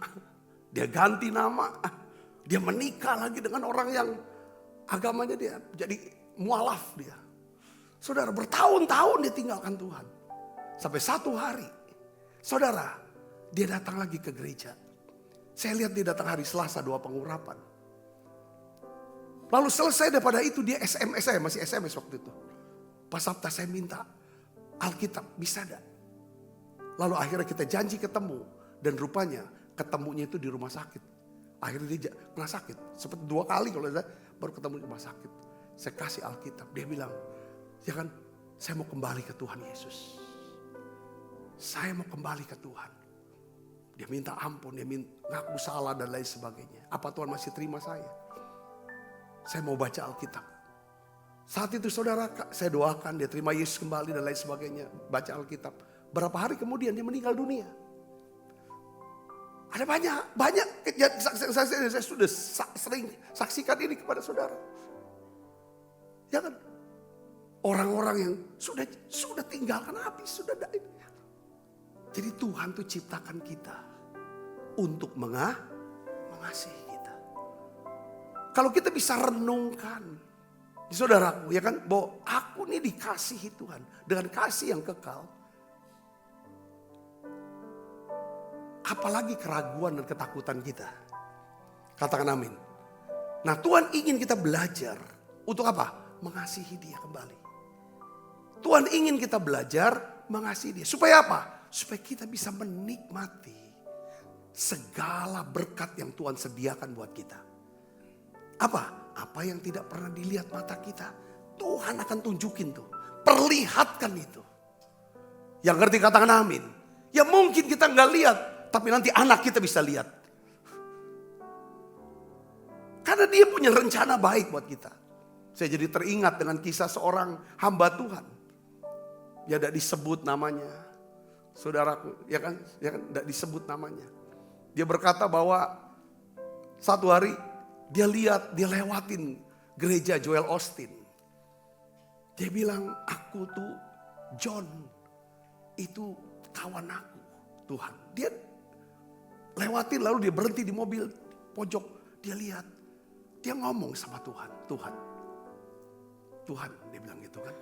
Dia ganti nama. Dia menikah lagi dengan orang yang agamanya dia jadi mualaf dia. Saudara, bertahun-tahun dia tinggalkan Tuhan. Sampai satu hari, saudara, dia datang lagi ke gereja. Saya lihat dia datang hari Selasa 2 pengurapan. Lalu selesai daripada itu dia SMS saya, masih SMS waktu itu. Pas Sabta saya minta Alkitab, bisa enggak? Lalu akhirnya kita janji ketemu. Dan rupanya ketemunya itu di rumah sakit. Akhirnya dia pernah sakit. Seperti 2 kali kalau saya baru ketemu di rumah sakit. Saya kasih Alkitab. Dia bilang, ya kan, saya mau kembali ke Tuhan Yesus. Saya mau kembali ke Tuhan. Dia minta ampun, dia ngaku salah dan lain sebagainya. Apa Tuhan masih terima saya? Saya mau baca Alkitab. Saat itu saudara, saya doakan dia terima Yesus kembali dan lain sebagainya. Baca Alkitab. Berapa hari kemudian dia meninggal dunia. Ada banyak saya sudah sering saksikan ini kepada saudara. Ya kan? Orang-orang yang sudah tinggalkan api, sudah ada. Jadi Tuhan tuh ciptakan kita untuk mengasihi kita. Kalau kita bisa renungkan, saudaraku, ya kan, bahwa aku nih dikasihi Tuhan dengan kasih yang kekal. Apalagi keraguan dan ketakutan kita. Katakan amin. Nah, Tuhan ingin kita belajar untuk apa? Mengasihi dia kembali. Tuhan ingin kita belajar mengasihi dia. Supaya apa? Supaya kita bisa menikmati segala berkat yang Tuhan sediakan buat kita. Apa? Apa yang tidak pernah dilihat mata kita, Tuhan akan tunjukin tuh. Perlihatkan itu. Yang ngerti katakan amin. Ya mungkin kita nggak lihat, tapi nanti anak kita bisa lihat. Karena dia punya rencana baik buat kita. Saya jadi teringat dengan kisah seorang hamba Tuhan. Ya tidak disebut namanya. Saudaraku, ya kan tidak disebut namanya. Dia berkata bahwa satu hari dia lewatin gereja Joel Osteen. Dia bilang, aku tuh John, itu kawan aku, Tuhan. Dia lewatin lalu dia berhenti di mobil pojok. Dia lihat, dia ngomong sama Tuhan. Tuhan, dia bilang gitu kan.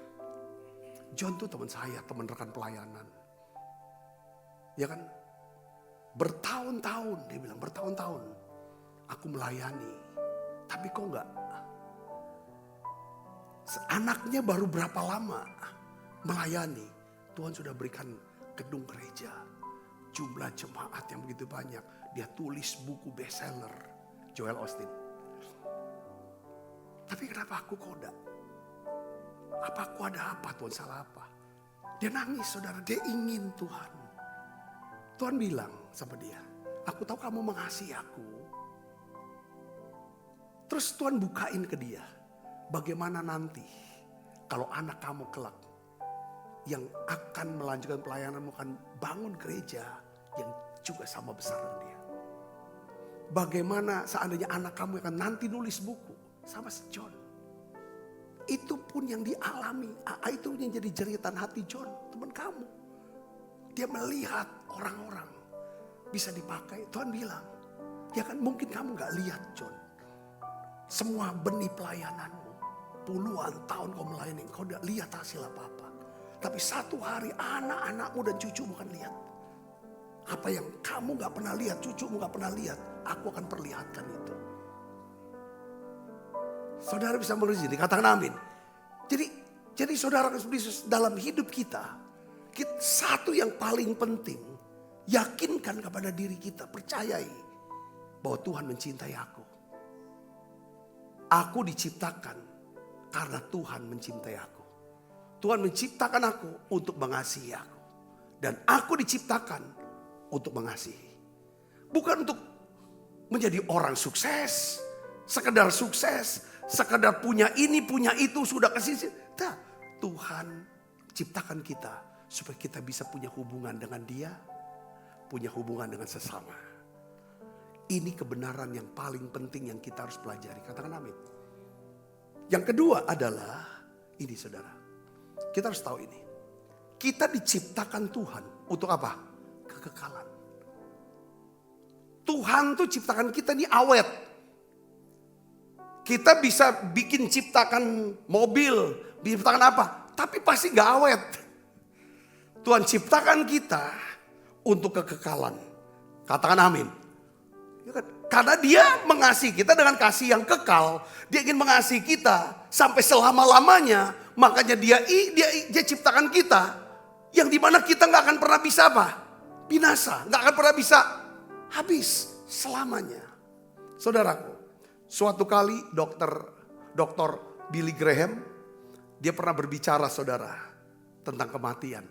John tuh teman saya, teman rekan pelayanan. Ya kan, bertahun-tahun, dia bilang bertahun-tahun aku melayani. Tapi kok enggak, anaknya baru berapa lama melayani, Tuhan sudah berikan gedung gereja, jumlah jemaat yang begitu banyak. Dia tulis buku bestseller, Joel Osteen. Tapi kenapa aku kok enggak? Apa aku ada apa, Tuhan salah apa? Dia nangis saudara, dia ingin Tuhan. Tuhan bilang sama dia, aku tahu kamu mengasihi aku. Terus Tuhan bukain ke dia, bagaimana nanti kalau anak kamu kelak yang akan melanjutkan pelayananmu akan bangun gereja yang juga sama besar dengan dia. Bagaimana seandainya anak kamu akan nanti nulis buku sama si John. Itu pun yang dialami, itu yang jadi jeritan hati John, teman kamu. Dia melihat orang-orang bisa dipakai. Tuhan bilang, ya kan mungkin kamu gak lihat John. Semua benih pelayananmu, puluhan tahun kau melayani, kau gak lihat hasil apa-apa. Tapi satu hari anak-anakmu dan cucumu akan lihat. Apa yang kamu gak pernah lihat, cucumu gak pernah lihat, aku akan perlihatkan itu. Saudara bisa mengerti ini, katakan amin. Jadi saudara Yesus dalam hidup kita, satu yang paling penting, yakinkan kepada diri kita, percayai bahwa Tuhan mencintai aku. Aku diciptakan karena Tuhan mencintai aku. Tuhan menciptakan aku untuk mengasihi aku. Dan aku diciptakan untuk mengasihi. Bukan untuk menjadi orang sukses, sekedar punya ini, punya itu, sudah kesini. Nah, Tuhan ciptakan kita supaya kita bisa punya hubungan dengan Dia, punya hubungan dengan sesama. Ini kebenaran yang paling penting yang kita harus pelajari. Katakan amin. Yang kedua adalah ini saudara. Kita harus tahu ini. Kita diciptakan Tuhan untuk apa? Kekekalan. Tuhan tuh ciptakan kita ini awet. Kita bisa ciptakan mobil, ciptakan apa? Tapi pasti gak awet. Tuhan ciptakan kita untuk kekekalan. Katakan amin. Karena Dia mengasihi kita dengan kasih yang kekal. Dia ingin mengasihi kita sampai selama-lamanya. Makanya dia ciptakan kita. Yang dimana kita gak akan pernah bisa apa? Binasa. Gak akan pernah bisa habis selamanya. Saudaraku, suatu kali dokter Billy Graham, dia pernah berbicara saudara tentang kematian.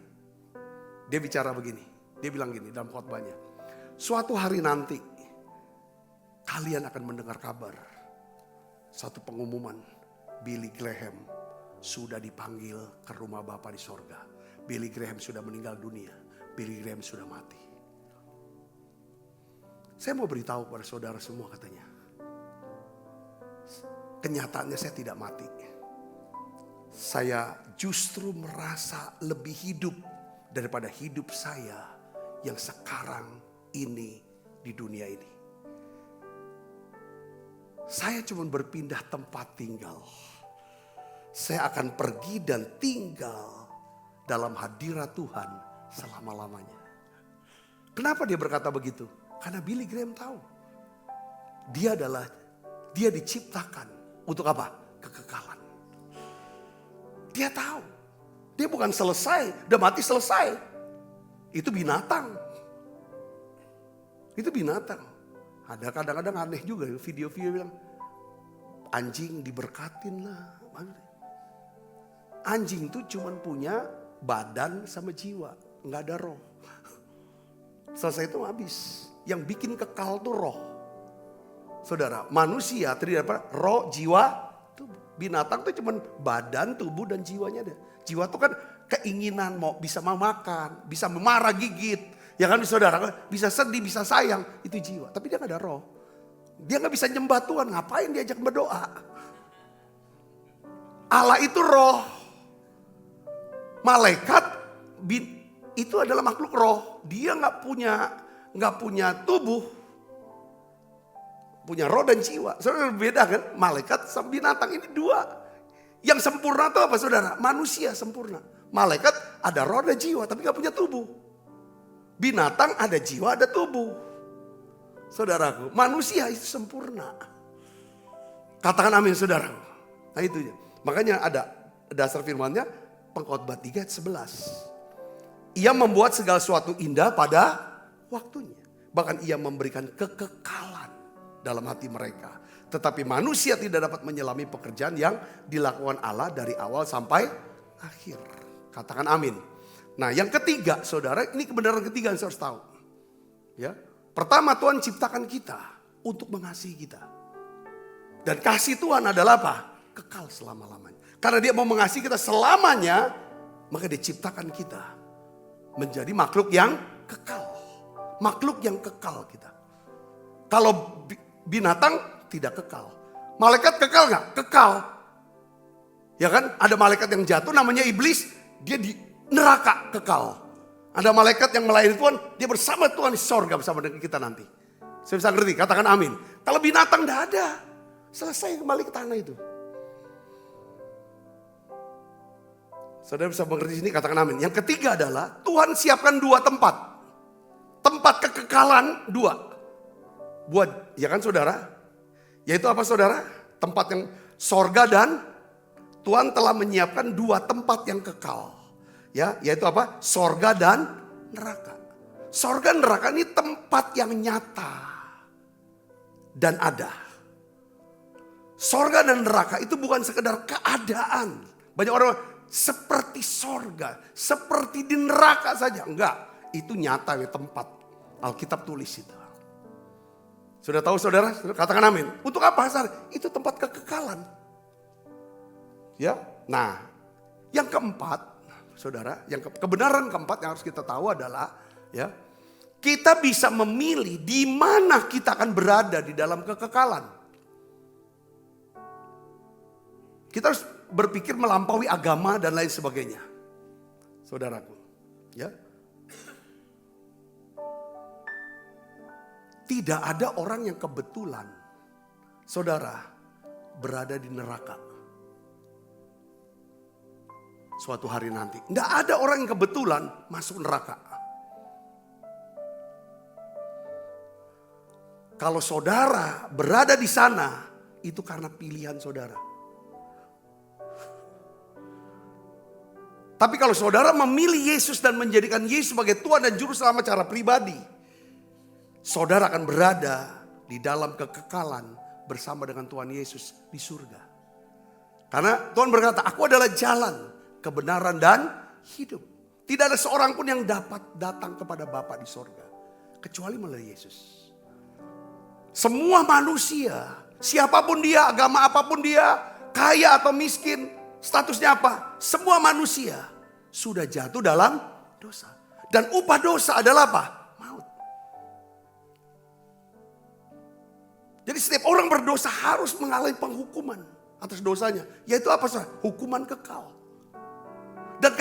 Dia bicara begini, dia bilang gini dalam khotbahnya. Suatu hari nanti kalian akan mendengar kabar. Satu pengumuman, Billy Graham sudah dipanggil ke rumah Bapa di sorga. Billy Graham sudah meninggal dunia, Billy Graham sudah mati. Saya mau beritahu kepada saudara semua katanya. Kenyataannya saya tidak mati. Saya justru merasa lebih hidup daripada hidup saya yang sekarang ini di dunia ini. Saya cuma berpindah tempat tinggal. Saya akan pergi dan tinggal dalam hadirat Tuhan selama-lamanya. Kenapa dia berkata begitu? Karena Billy Graham tahu. Dia diciptakan untuk apa? Kekekalan. Dia tahu. Dia bukan selesai, udah mati selesai. Itu binatang. Itu binatang. Ada kadang-kadang aneh juga video-video bilang, anjing diberkatin lah. Anjing tuh cuman punya badan sama jiwa, nggak ada roh. Selesai itu habis. Yang bikin kekal tuh roh. Saudara, manusia terdiri dari roh, jiwa, tubuh. Binatang tuh cuman badan, tubuh dan jiwanya ada. Jiwa tuh kan keinginan bisa makan, bisa memarah, gigit. Ya kan saudara, bisa sedih, bisa sayang, itu jiwa. Tapi dia gak ada roh. Dia gak bisa nyembah Tuhan, ngapain diajak berdoa? Allah itu roh. Malaikat itu adalah makhluk roh. Dia gak punya tubuh. Punya roh dan jiwa. Saudara beda kan, malaikat sama binatang ini dua. Yang sempurna itu apa saudara? Manusia sempurna. Malaikat ada roh dan jiwa tapi gak punya tubuh. Binatang ada jiwa, ada tubuh. Saudaraku, manusia itu sempurna. Katakan amin saudaraku. Nah itu ya. Makanya ada dasar firmannya, Pengkhotbah 3 ayat 11. Ia membuat segala sesuatu indah pada waktunya. Bahkan ia memberikan kekekalan dalam hati mereka. Tetapi manusia tidak dapat menyelami pekerjaan yang dilakukan Allah dari awal sampai akhir. Katakan amin. Nah yang ketiga saudara, ini kebenaran ketiga yang saya harus tahu. Ya, pertama Tuhan ciptakan kita untuk mengasihi kita. Dan kasih Tuhan adalah apa? Kekal selama-lamanya. Karena Dia mau mengasihi kita selamanya, maka Dia ciptakan kita menjadi makhluk yang kekal. Makhluk yang kekal kita. Kalau binatang tidak kekal. Malaikat kekal gak? Kekal. Ya kan? Ada malaikat yang jatuh namanya iblis, dia di neraka kekal. Ada malaikat yang melayani Tuhan, dia bersama Tuhan di sorga bersama dengan kita nanti. Saya bisa ngerti, katakan amin. Kalau binatang tidak ada, selesai kembali ke tanah itu. Saudara bisa mengerti sini, katakan amin. Yang ketiga adalah Tuhan siapkan 2 tempat. Tempat kekekalan 2. Buat, ya kan saudara? Yaitu apa saudara? Tempat yang sorga dan Tuhan telah menyiapkan 2 tempat yang kekal. Ya, yaitu apa? Sorga dan neraka. Sorga dan neraka ini tempat yang nyata dan ada. Sorga dan neraka itu bukan sekedar keadaan. Banyak orang seperti sorga, seperti di neraka saja. Enggak, itu nyata ya tempat. Alkitab tulis itu. Sudah tahu saudara? Katakan amin. Untuk apa Hasar? Itu tempat kekekalan. Ya, nah yang keempat, saudara, yang kebenaran keempat yang harus kita tahu adalah, ya, kita bisa memilih di mana kita akan berada di dalam kekekalan. Kita harus berpikir melampaui agama dan lain sebagainya. Saudaraku, ya. Tidak ada orang yang kebetulan, saudara, berada di neraka suatu hari nanti. Tidak ada orang yang kebetulan masuk neraka. Kalau saudara berada di sana, itu karena pilihan saudara. Tapi kalau saudara memilih Yesus dan menjadikan Yesus sebagai Tuhan dan Juru Selamat secara pribadi, saudara akan berada di dalam kekekalan bersama dengan Tuhan Yesus di surga. Karena Tuhan berkata, aku adalah jalan, kebenaran dan hidup. Tidak ada seorang pun yang dapat datang kepada Bapa di surga kecuali melalui Yesus. Semua manusia, siapapun dia, agama apapun dia, kaya atau miskin, statusnya apa? Semua manusia sudah jatuh dalam dosa. Dan upah dosa adalah apa? Maut. Jadi setiap orang berdosa harus mengalami penghukuman atas dosanya. Yaitu apa? Hukuman kekal. Dan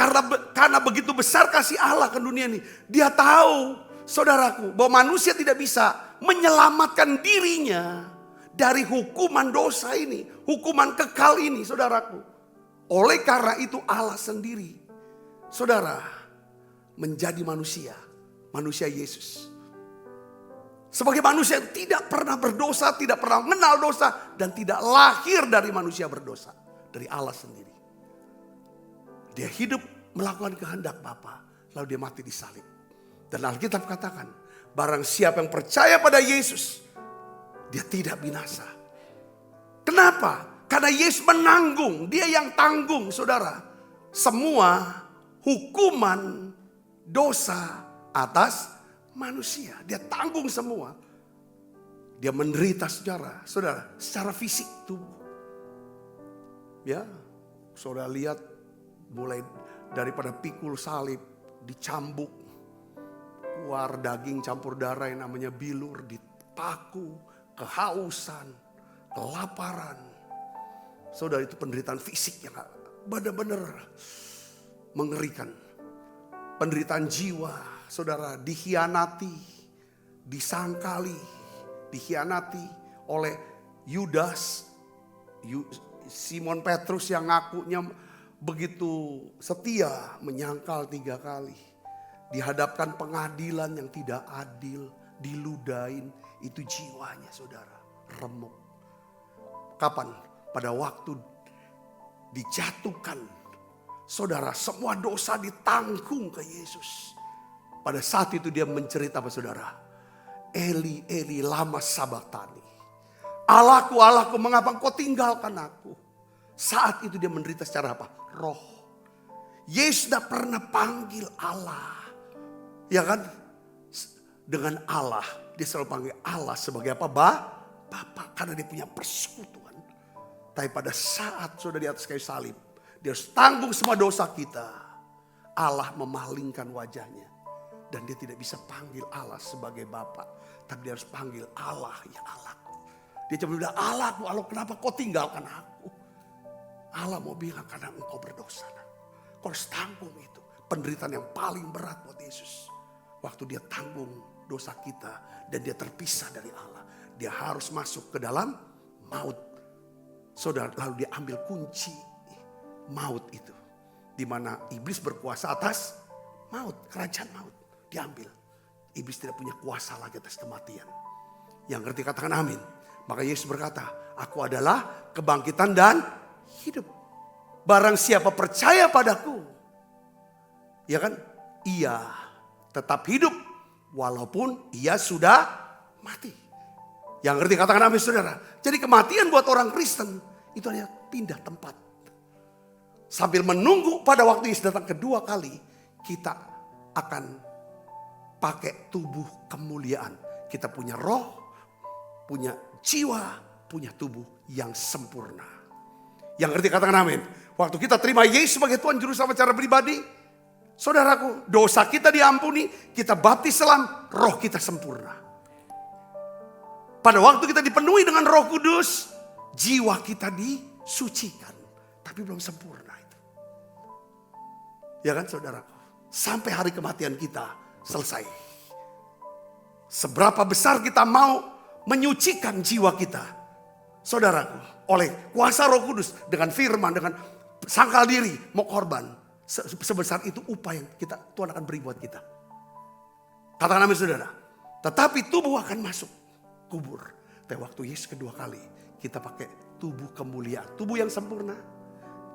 karena begitu besar kasih Allah ke dunia ini, dia tahu, saudaraku, bahwa manusia tidak bisa menyelamatkan dirinya dari hukuman dosa ini, hukuman kekal ini, saudaraku. Oleh karena itu Allah sendiri, saudara, menjadi manusia, manusia Yesus. Sebagai manusia yang tidak pernah berdosa, tidak pernah mengenal dosa, dan tidak lahir dari manusia berdosa, dari Allah sendiri. Dia hidup melakukan kehendak Bapa, lalu dia mati di salib. Dan Alkitab katakan, barang siapa yang percaya pada Yesus, dia tidak binasa. Kenapa? Karena Yesus menanggung, dia yang tanggung, saudara, semua hukuman dosa atas manusia. Dia tanggung semua. Dia menderita saudara, secara fisik tubuh. Ya, saudara lihat mulai daripada pikul salib, dicambuk, keluar daging campur darah yang namanya bilur, dipaku, kehausan, kelaparan. Saudara, itu penderitaan fisik yang benar-benar mengerikan. Penderitaan jiwa, saudara, dikhianati, disangkali, dikhianati oleh Yudas, Simon Petrus yang ngakunya begitu setia, menyangkal 3 kali. Dihadapkan pengadilan yang tidak adil, diludahin, itu jiwanya saudara, remuk. Kapan? Pada waktu dijatuhkan, saudara, semua dosa ditanggung ke Yesus. Pada saat itu dia mencerita apa saudara? Eli, Eli, lama sabachthani. Allahku, Allahku, mengapa engkau tinggalkan aku? Saat itu dia menderita secara apa? Roh. Yesus tidak pernah panggil Allah. Ya kan? Dengan Allah. Dia selalu panggil Allah sebagai apa? Bapa. Karena dia punya persekutuan. Tapi pada saat sudah di atas kayu salib, dia harus tanggung semua dosa kita. Allah memalingkan wajahnya. Dan dia tidak bisa panggil Allah sebagai Bapa. Tapi dia harus panggil Allah, ya Allahku. Dia cuma bilang, Allahku, Allah, kenapa kau tinggalkan aku? Allah mau bilang, karena engkau berdosa. Kau harus tanggung itu. Penderitaan yang paling berat buat Yesus. Waktu dia tanggung dosa kita dan dia terpisah dari Allah. Dia harus masuk ke dalam maut. Saudara, lalu dia ambil kunci maut itu. di mana iblis berkuasa atas maut, kerajaan maut diambil. Iblis tidak punya kuasa lagi atas kematian. Yang ngerti katakan amin. Maka Yesus berkata, aku adalah kebangkitan dan hidup. Barang siapa percaya padaku, ya kan, ia tetap hidup walaupun ia sudah mati. Yang ngerti katakan amin saudara. Jadi kematian buat orang Kristen itu hanya pindah tempat. Sambil menunggu pada waktu Yesus datang kedua kali, kita akan pakai tubuh kemuliaan. Kita punya roh, punya jiwa, punya tubuh yang sempurna. Yang ngerti katakan amin. Waktu kita terima Yesus sebagai Tuhan Juru Selamat secara pribadi, saudaraku, dosa kita diampuni, kita baptis selam, roh kita sempurna. Pada waktu kita dipenuhi dengan Roh Kudus, jiwa kita disucikan, tapi belum sempurna itu. Ya kan saudaraku, sampai hari kematian kita selesai. Seberapa besar kita mau menyucikan jiwa kita, saudaraku, oleh kuasa Roh Kudus, dengan firman, dengan sangkal diri, mau korban. Sebesar itu upah yang Tuhan akan beri buat kita. Katakan amin saudara. Tetapi tubuh akan masuk kubur. Tapi waktu Yesus kedua kali, kita pakai tubuh kemuliaan. Tubuh yang sempurna,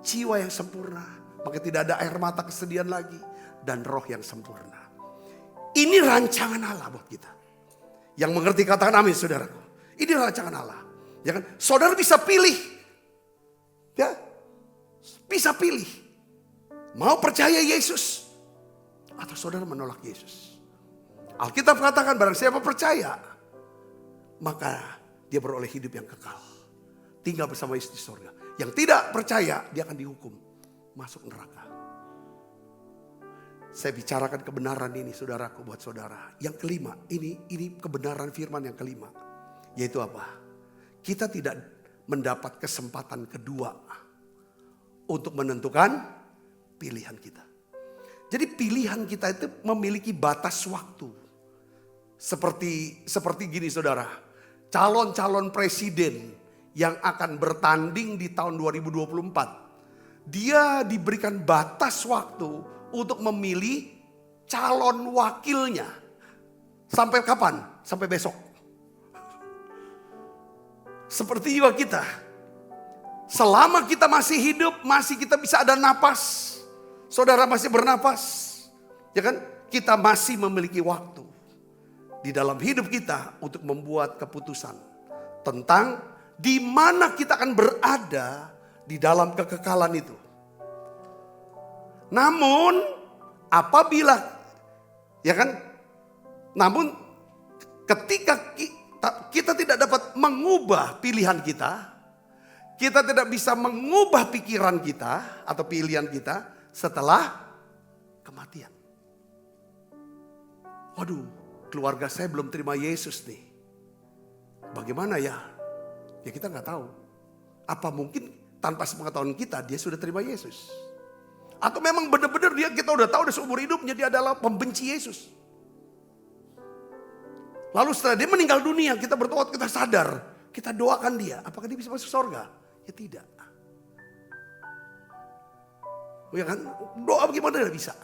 jiwa yang sempurna. Maka tidak ada air mata kesedihan lagi. Dan roh yang sempurna. Ini rancangan Allah buat kita. Yang mengerti katakan amin saudaraku. Ini rancangan Allah. Ya kan? Saudara bisa pilih. Ya, bisa pilih. Mau percaya Yesus atau saudara menolak Yesus. Alkitab katakan barang siapa percaya, maka dia beroleh hidup yang kekal. Tinggal bersama Yesus di surga. Yang tidak percaya, dia akan dihukum. Masuk neraka. Saya bicarakan kebenaran ini saudaraku buat saudara. Yang kelima, ini kebenaran firman yang kelima. Yaitu apa? Kita tidak mendapat kesempatan kedua untuk menentukan pilihan kita. Jadi pilihan kita itu memiliki batas waktu. Seperti gini saudara. Calon-calon presiden yang akan bertanding di tahun 2024. Dia diberikan batas waktu untuk memilih calon wakilnya. Sampai kapan? Sampai besok. Seperti juga kita. Selama kita masih hidup, masih kita bisa ada napas. Saudara masih bernapas. Ya kan? Kita masih memiliki waktu di dalam hidup kita untuk membuat keputusan tentang di mana kita akan berada di dalam kekekalan itu. Namun apabila, ya kan? Namun ketika kita tidak dapat mengubah pilihan kita, kita tidak bisa mengubah pikiran kita atau pilihan kita setelah kematian. Waduh, keluarga saya belum terima Yesus nih. Bagaimana ya? Ya kita nggak tahu. Apa mungkin tanpa sepengetahuan kita dia sudah terima Yesus? Atau memang benar-benar kita udah tahu dari seumur hidupnya dia adalah pembenci Yesus. Lalu setelah dia meninggal dunia, kita bertobat, kita sadar, kita doakan dia. Apakah dia bisa masuk surga? Ya tidak. Ya kan? Doa bagaimana tidak bisa?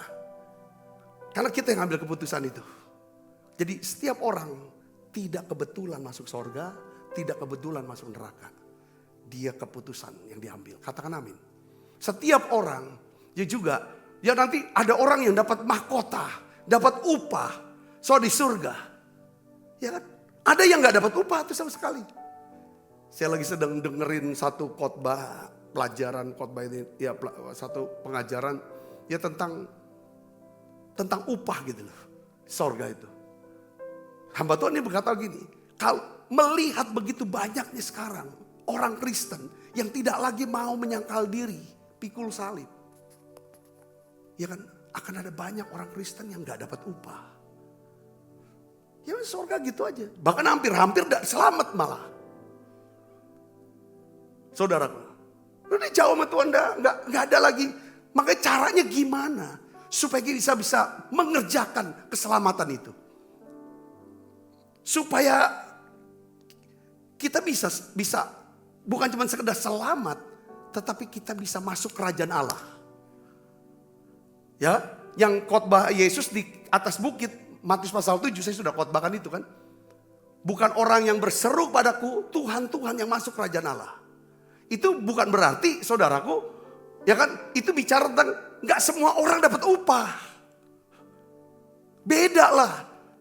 Karena kita yang ambil keputusan itu. Jadi setiap orang tidak kebetulan masuk surga, tidak kebetulan masuk neraka. Dia keputusan yang diambil. Katakan amin. Setiap orang, ya juga, ya nanti ada orang yang dapat mahkota, dapat upah, soal di surga. Ya kan? Ada yang gak dapat upah itu sama sekali. Saya lagi sedang dengerin satu khotbah, pelajaran khotbah ini, ya satu pengajaran ya tentang upah gitu loh, surga itu. Hamba Tuhan ini berkata gini, kalau melihat begitu banyaknya sekarang orang Kristen yang tidak lagi mau menyangkal diri, pikul salib. Ya kan, akan ada banyak orang Kristen yang gak dapat upah. Ya surga gitu aja. Bahkan hampir gak selamat malah. Saudaraku, udah jauh sama Tuhan gak ada lagi. Makanya caranya gimana supaya kita bisa mengerjakan keselamatan itu. Supaya kita bisa bukan cuma sekedar selamat, tetapi kita bisa masuk kerajaan Allah. Ya, yang khotbah Yesus di atas bukit, Matius pasal 7, saya sudah khotbahkan itu kan. Bukan orang yang berseru padaku, Tuhan, Tuhan yang masuk kerajaan Allah. Itu bukan berarti saudaraku, ya kan, itu bicara tentang gak semua orang dapat upah. Beda lah.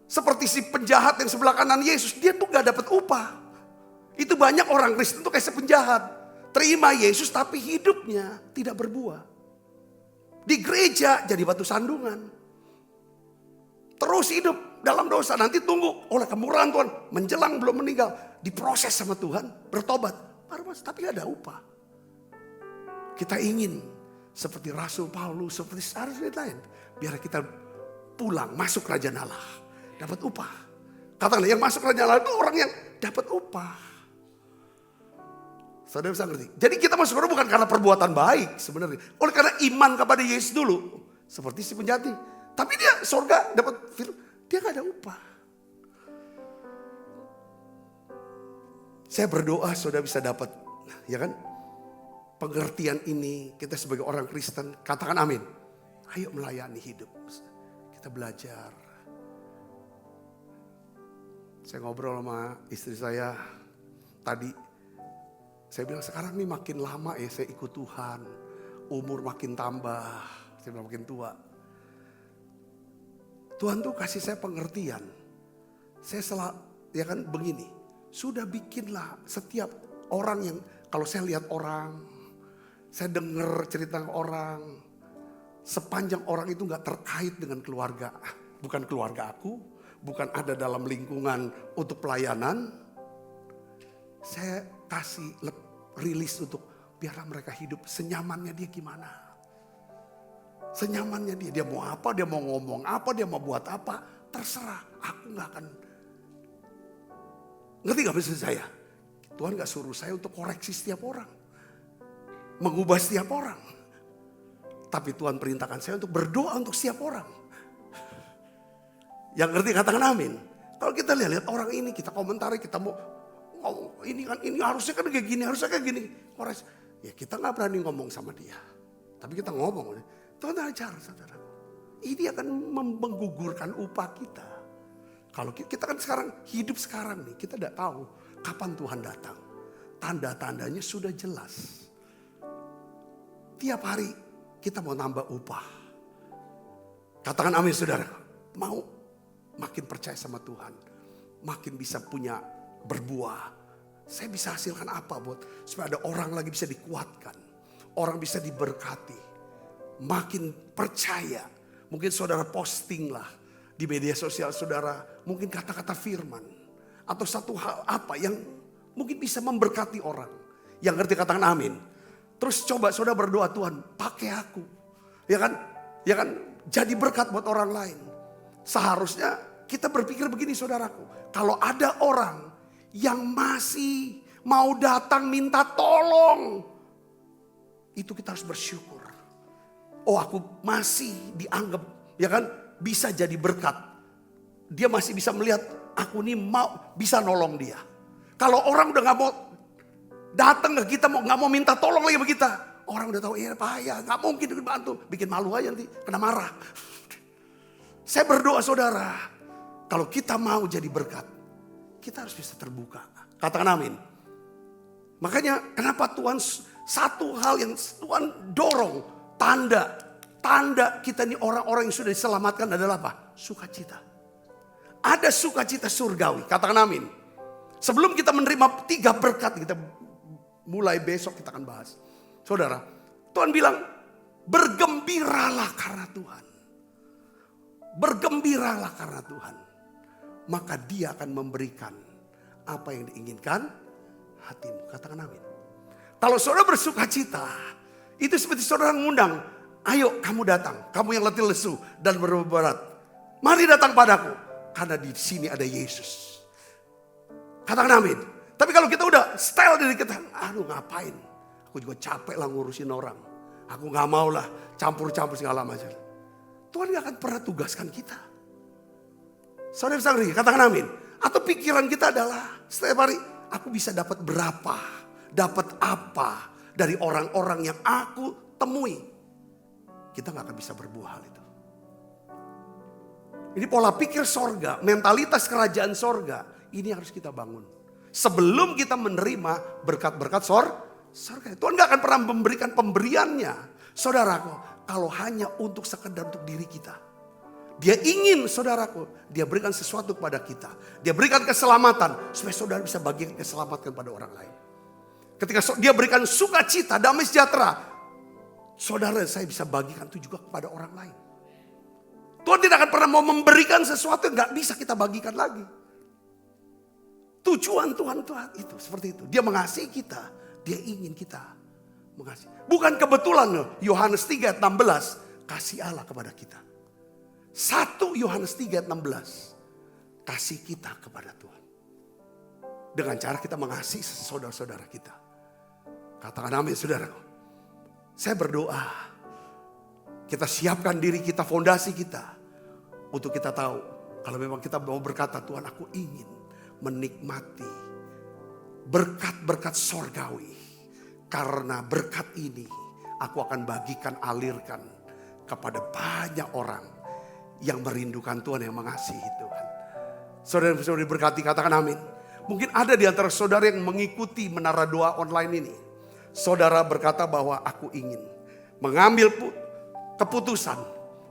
Seperti si penjahat yang sebelah kanan Yesus, dia tuh gak dapat upah. Itu banyak orang Kristen tuh kayak si penjahat. Terima Yesus tapi hidupnya tidak berbuah. Di gereja jadi batu sandungan. Terus hidup dalam dosa. Nanti tunggu oleh kemurahan Tuhan. Menjelang belum meninggal. Diproses sama Tuhan. Bertobat. Tapi gak ada upah. Kita ingin seperti Rasul Paulus. Seperti saudara lain. Biar kita pulang masuk kerajaan Allah. Dapat upah. Katakanlah yang masuk kerajaan Allah itu orang yang dapat upah. Saudara bisa ngerti? Jadi kita masuk surga bukan karena perbuatan baik sebenarnya. Oleh karena iman kepada Yesus dulu. Seperti si penjahat. Tapi dia surga dapat firman. Dia gak ada upah. Saya berdoa saudara bisa dapat. Ya kan? Pengertian ini kita sebagai orang Kristen. Katakan amin. Ayo melayani hidup. Kita belajar. Saya ngobrol sama istri saya tadi. Saya bilang sekarang nih makin lama ya saya ikut Tuhan. Umur makin tambah. Saya bilang makin tua. Tuhan tuh kasih saya pengertian. Saya ya kan begini. Sudah bikinlah setiap orang yang kalau saya lihat orang. Saya dengar cerita orang. Sepanjang orang itu gak terkait dengan keluarga. Bukan keluarga aku. Bukan ada dalam lingkungan untuk pelayanan. Saya kasih rilis untuk biarlah mereka hidup senyamannya dia gimana. Senyamannya dia mau apa, dia mau ngomong apa, dia mau buat apa, terserah. Aku gak akan. Ngerti gak maksud saya? Tuhan gak suruh saya untuk koreksi setiap orang. Mengubah setiap orang. Tapi Tuhan perintahkan saya untuk berdoa untuk setiap orang. Yang ngerti katakan amin. Kalau kita lihat orang ini, kita komentari, kita mau ini kan ini harusnya kan kayak gini, harusnya kayak gini. Ya kita nggak berani ngomong sama dia, tapi kita ngomong. Tuhan ajar saudara. Ini akan menggugurkan upah kita. Kalau kita kan sekarang hidup sekarang nih, kita tidak tahu kapan Tuhan datang. Tanda-tandanya sudah jelas. Tiap hari kita mau nambah upah. Katakan amin saudara. Mau makin percaya sama Tuhan, makin bisa punya berbuah. Saya bisa hasilkan apa buat supaya ada orang lagi bisa dikuatkan. Orang bisa diberkati. Makin percaya. Mungkin saudara posting lah di media sosial saudara. Mungkin kata-kata firman. Atau satu hal apa yang mungkin bisa memberkati orang. Yang ngerti katakan amin. Terus coba saudara berdoa, Tuhan pakai aku. Ya kan? Ya kan? Jadi berkat buat orang lain. Seharusnya kita berpikir begini saudaraku. Kalau ada orang yang masih mau datang minta tolong. Itu kita harus bersyukur. Oh aku masih dianggap ya kan bisa jadi berkat. Dia masih bisa melihat aku nih mau bisa nolong dia. Kalau orang udah gak mau datang ke kita, gak mau minta tolong lagi sama kita. Orang udah tahu ya bahaya, gak mungkin dibantu. Bikin malu aja nanti, kena marah. Saya berdoa saudara. Kalau kita mau jadi berkat. Kita harus bisa terbuka. Katakan amin. Makanya kenapa Tuhan satu hal yang Tuhan dorong. Tanda kita ini orang-orang yang sudah diselamatkan adalah apa? Sukacita. Ada sukacita surgawi. Katakan amin. Sebelum kita menerima 3 berkat. Kita mulai besok kita akan bahas. Saudara. Tuhan bilang. Bergembiralah karena Tuhan. Bergembiralah karena Tuhan. Maka dia akan memberikan apa yang diinginkan hatimu. Katakan amin. Kalau saudara bersukacita. Itu seperti saudara mengundang. Ayo kamu datang. Kamu yang letih lesu dan berberat. Mari datang padaku. Karena di sini ada Yesus. Katakan amin. Tapi kalau kita udah style dari kita. Aduh ngapain. Aku juga capek lah ngurusin orang. Aku gak mau lah campur-campur segala macam. Tuhan gak akan pernah tugaskan kita. Saudara bisa ngerti, katakan amin. Atau pikiran kita adalah setiap hari aku bisa dapat berapa, dapat apa dari orang-orang yang aku temui. kita gak akan bisa berbuah hal itu. Ini pola pikir sorga, mentalitas kerajaan sorga. Ini harus kita bangun. Sebelum kita menerima berkat-berkat sorga. Tuhan gak akan pernah memberikan pemberiannya. Saudaraku, kalau hanya untuk sekedar untuk diri kita. Dia ingin, saudaraku, dia berikan sesuatu kepada kita. Dia berikan keselamatan supaya saudara bisa bagikan keselamatan pada orang lain. Ketika dia berikan sukacita, damai sejahtera, saudara saya bisa bagikan itu juga kepada orang lain. Tuhan tidak akan pernah mau memberikan sesuatu yang gak bisa kita bagikan lagi. Tujuan Tuhan itu seperti itu. Dia mengasihi kita, dia ingin kita mengasihi. Bukan kebetulan loh, Yohanes 3 ayat 16, kasih Allah kepada kita. 1 Yohanes 3 ayat 16, kasih kita kepada Tuhan. Dengan cara kita mengasihi saudara-saudara kita. Katakan amin saudaraku. Saya berdoa, kita siapkan diri kita, fondasi kita. Untuk kita tahu, kalau memang kita mau berkata, Tuhan aku ingin menikmati berkat-berkat sorgawi. Karena berkat ini aku akan bagikan, alirkan kepada banyak orang yang merindukan Tuhan, yang mengasihi Tuhan. Saudara-saudari berkati, katakan amin. Mungkin ada di antara saudara yang mengikuti menara doa online ini. Saudara berkata bahwa aku ingin mengambil keputusan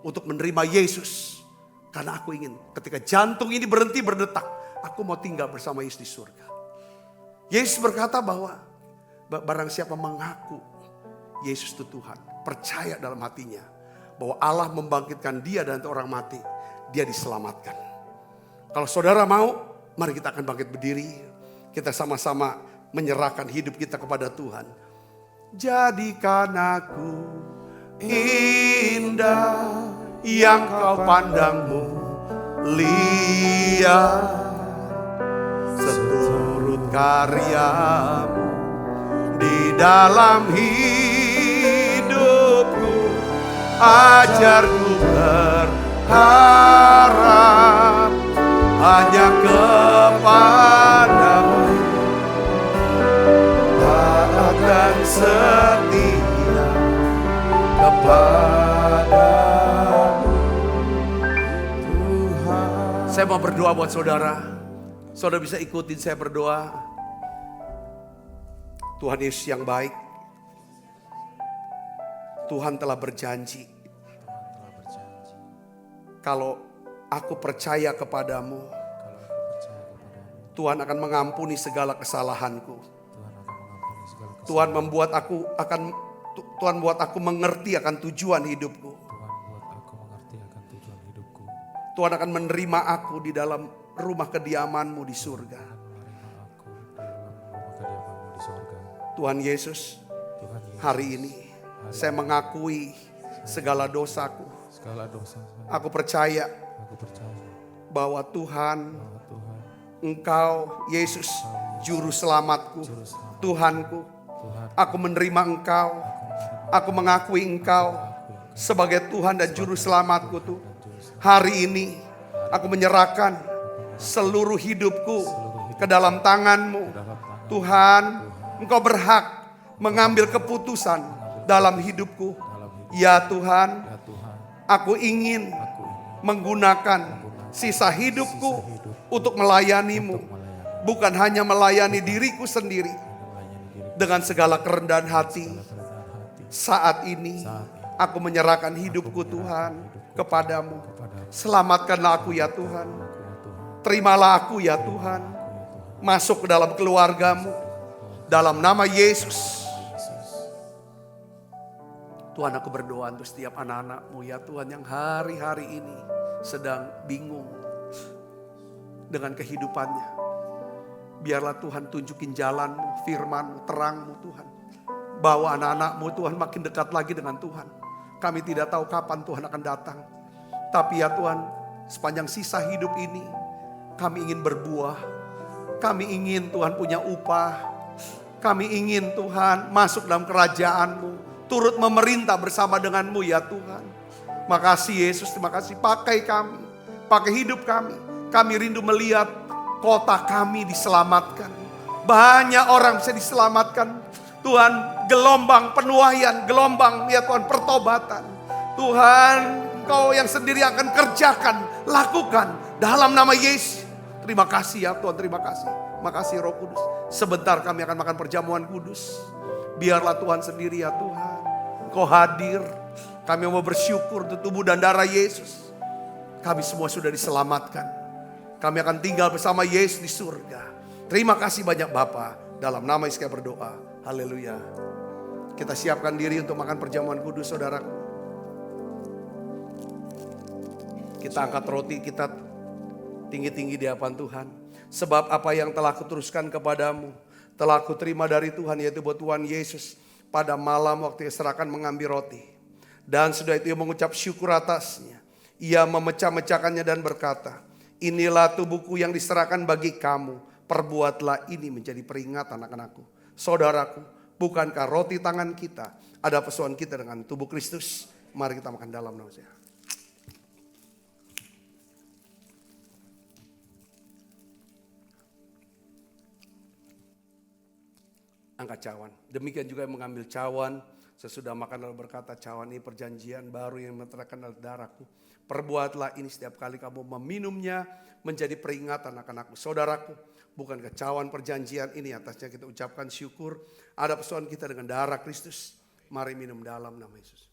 untuk menerima Yesus. Karena aku ingin ketika jantung ini berhenti berdetak, aku mau tinggal bersama Yesus di surga. Yesus berkata bahwa barang siapa mengaku Yesus itu Tuhan, percaya dalam hatinya bahwa Allah membangkitkan dia dari orang mati, dia diselamatkan. Kalau saudara mau, mari kita akan bangkit berdiri. Kita sama-sama menyerahkan hidup kita kepada Tuhan. Jadikan aku indah yang kau pandangmu lihat, seturut karyamu di dalam hidupku. Ajarku berharap hanya kepadamu, taat dan setia kepadamu Tuhan. Saya mau berdoa buat saudara. Saudara bisa ikutin saya berdoa. Tuhan Yesus yang baik, Tuhan telah berjanji, kalau aku percaya kepadamu, Tuhan akan mengampuni segala kesalahanku. Tuhan membuat aku Tuhan buat aku mengerti akan tujuan hidupku. Tuhan akan menerima aku di dalam rumah kediaman-Mu di surga. Tuhan Yesus, hari ini saya mengakui segala dosaku. Aku percaya bahwa Tuhan, Engkau Yesus juru selamatku, Tuhanku. Aku menerima Engkau, aku mengakui Engkau sebagai Tuhan dan juru selamatku tuh. Hari ini aku menyerahkan seluruh hidupku ke dalam tangan-Mu. Tuhan, Engkau berhak mengambil keputusan dalam hidupku. Ya Tuhan, aku ingin menggunakan sisa hidupku untuk melayani-Mu. Bukan hanya melayani diriku sendiri. Dengan segala kerendahan hati. Saat ini aku menyerahkan hidupku Tuhan kepadamu. Selamatkanlah aku ya Tuhan. Terimalah aku ya Tuhan. Masuk ke dalam keluarga-Mu. Dalam nama Yesus. Tuhan, aku berdoa untuk setiap anak-anak-Mu ya Tuhan, yang hari-hari ini sedang bingung dengan kehidupannya. Biarlah Tuhan tunjukin jalan-Mu, firman-Mu, terang-Mu Tuhan. Bawa anak-anak-Mu Tuhan makin dekat lagi dengan Tuhan. Kami tidak tahu kapan Tuhan akan datang. Tapi ya Tuhan, sepanjang sisa hidup ini kami ingin berbuah. Kami ingin Tuhan punya upah. Kami ingin Tuhan masuk dalam kerajaan-Mu, turut memerintah bersama dengan-Mu ya Tuhan. Makasih Yesus, terima kasih. Pakai kami, pakai hidup kami. Kami rindu melihat kota kami diselamatkan. Banyak orang bisa diselamatkan. Tuhan, gelombang penuaian, gelombang ya Tuhan pertobatan. Tuhan, Engkau yang sendiri akan kerjakan, lakukan dalam nama Yesus. Terima kasih ya Tuhan, terima kasih. Makasih Roh Kudus. Sebentar kami akan makan perjamuan kudus. Biarlah Tuhan sendiri ya Tuhan. Engkau hadir. Kami mau bersyukur untuk tubuh dan darah Yesus. Kami semua sudah diselamatkan. Kami akan tinggal bersama Yesus di surga. Terima kasih banyak Bapa. Dalam nama Yesus kami berdoa. Haleluya. Kita siapkan diri untuk makan perjamuan kudus saudaraku. Kita angkat roti, kita tinggi-tinggi di hadapan Tuhan. Sebab apa yang telah kuteruskan kepadamu, telah kuterima dari Tuhan, yaitu buat Tuhan Yesus. Pada malam waktu serahkan mengambil roti. Dan sudah itu ia mengucap syukur atasnya. Ia memecah-mecahkannya dan berkata, inilah tubuhku yang diserahkan bagi kamu. Perbuatlah ini menjadi peringatan anak-anakku. Saudaraku, bukankah roti tangan kita ada persoalan kita dengan tubuh Kristus? Mari kita makan dalam nama saya. Angkat cawan. Demikian juga yang mengambil cawan. Sesudah makan lalu berkata, cawan ini perjanjian baru yang menerangkan adalah darahku. Perbuatlah ini setiap kali kamu meminumnya menjadi peringatan akan aku. Saudaraku, bukankah cawan perjanjian ini atasnya kita ucapkan syukur. Ada persoalan kita dengan darah Kristus. Mari minum dalam nama Yesus.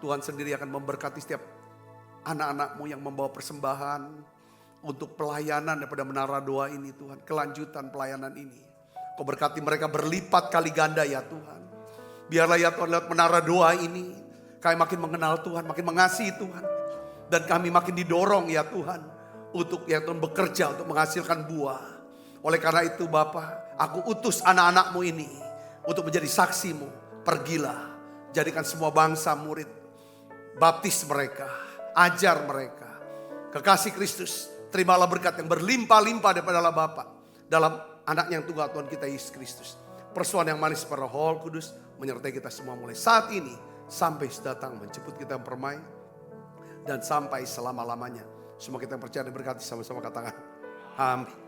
Tuhan sendiri akan memberkati setiap anak-anakmu yang membawa persembahan untuk pelayanan daripada menara doa ini Tuhan. Kelanjutan pelayanan ini. Kau berkati mereka berlipat kali ganda ya Tuhan. Biarlah ya Tuhan lewat menara doa ini. Kami makin mengenal Tuhan, makin mengasihi Tuhan. Dan kami makin didorong ya Tuhan. Untuk ya Tuhan bekerja untuk menghasilkan buah. Oleh karena itu Bapa, aku utus anak-anakmu ini untuk menjadi saksimu. Pergilah, jadikan semua bangsa murid. Baptis mereka, ajar mereka. Kekasih Kristus, terimalah berkat yang berlimpah-limpah daripada Allah Bapa dalam anaknya yang tunggal Tuhan kita Yesus Kristus. Persoalan yang manis pada Roh Kudus menyertai kita semua mulai saat ini sampai datang menjemput kita yang permai dan sampai selama-lamanya. Semua kita yang percaya dan berkati sama-sama katakan amin.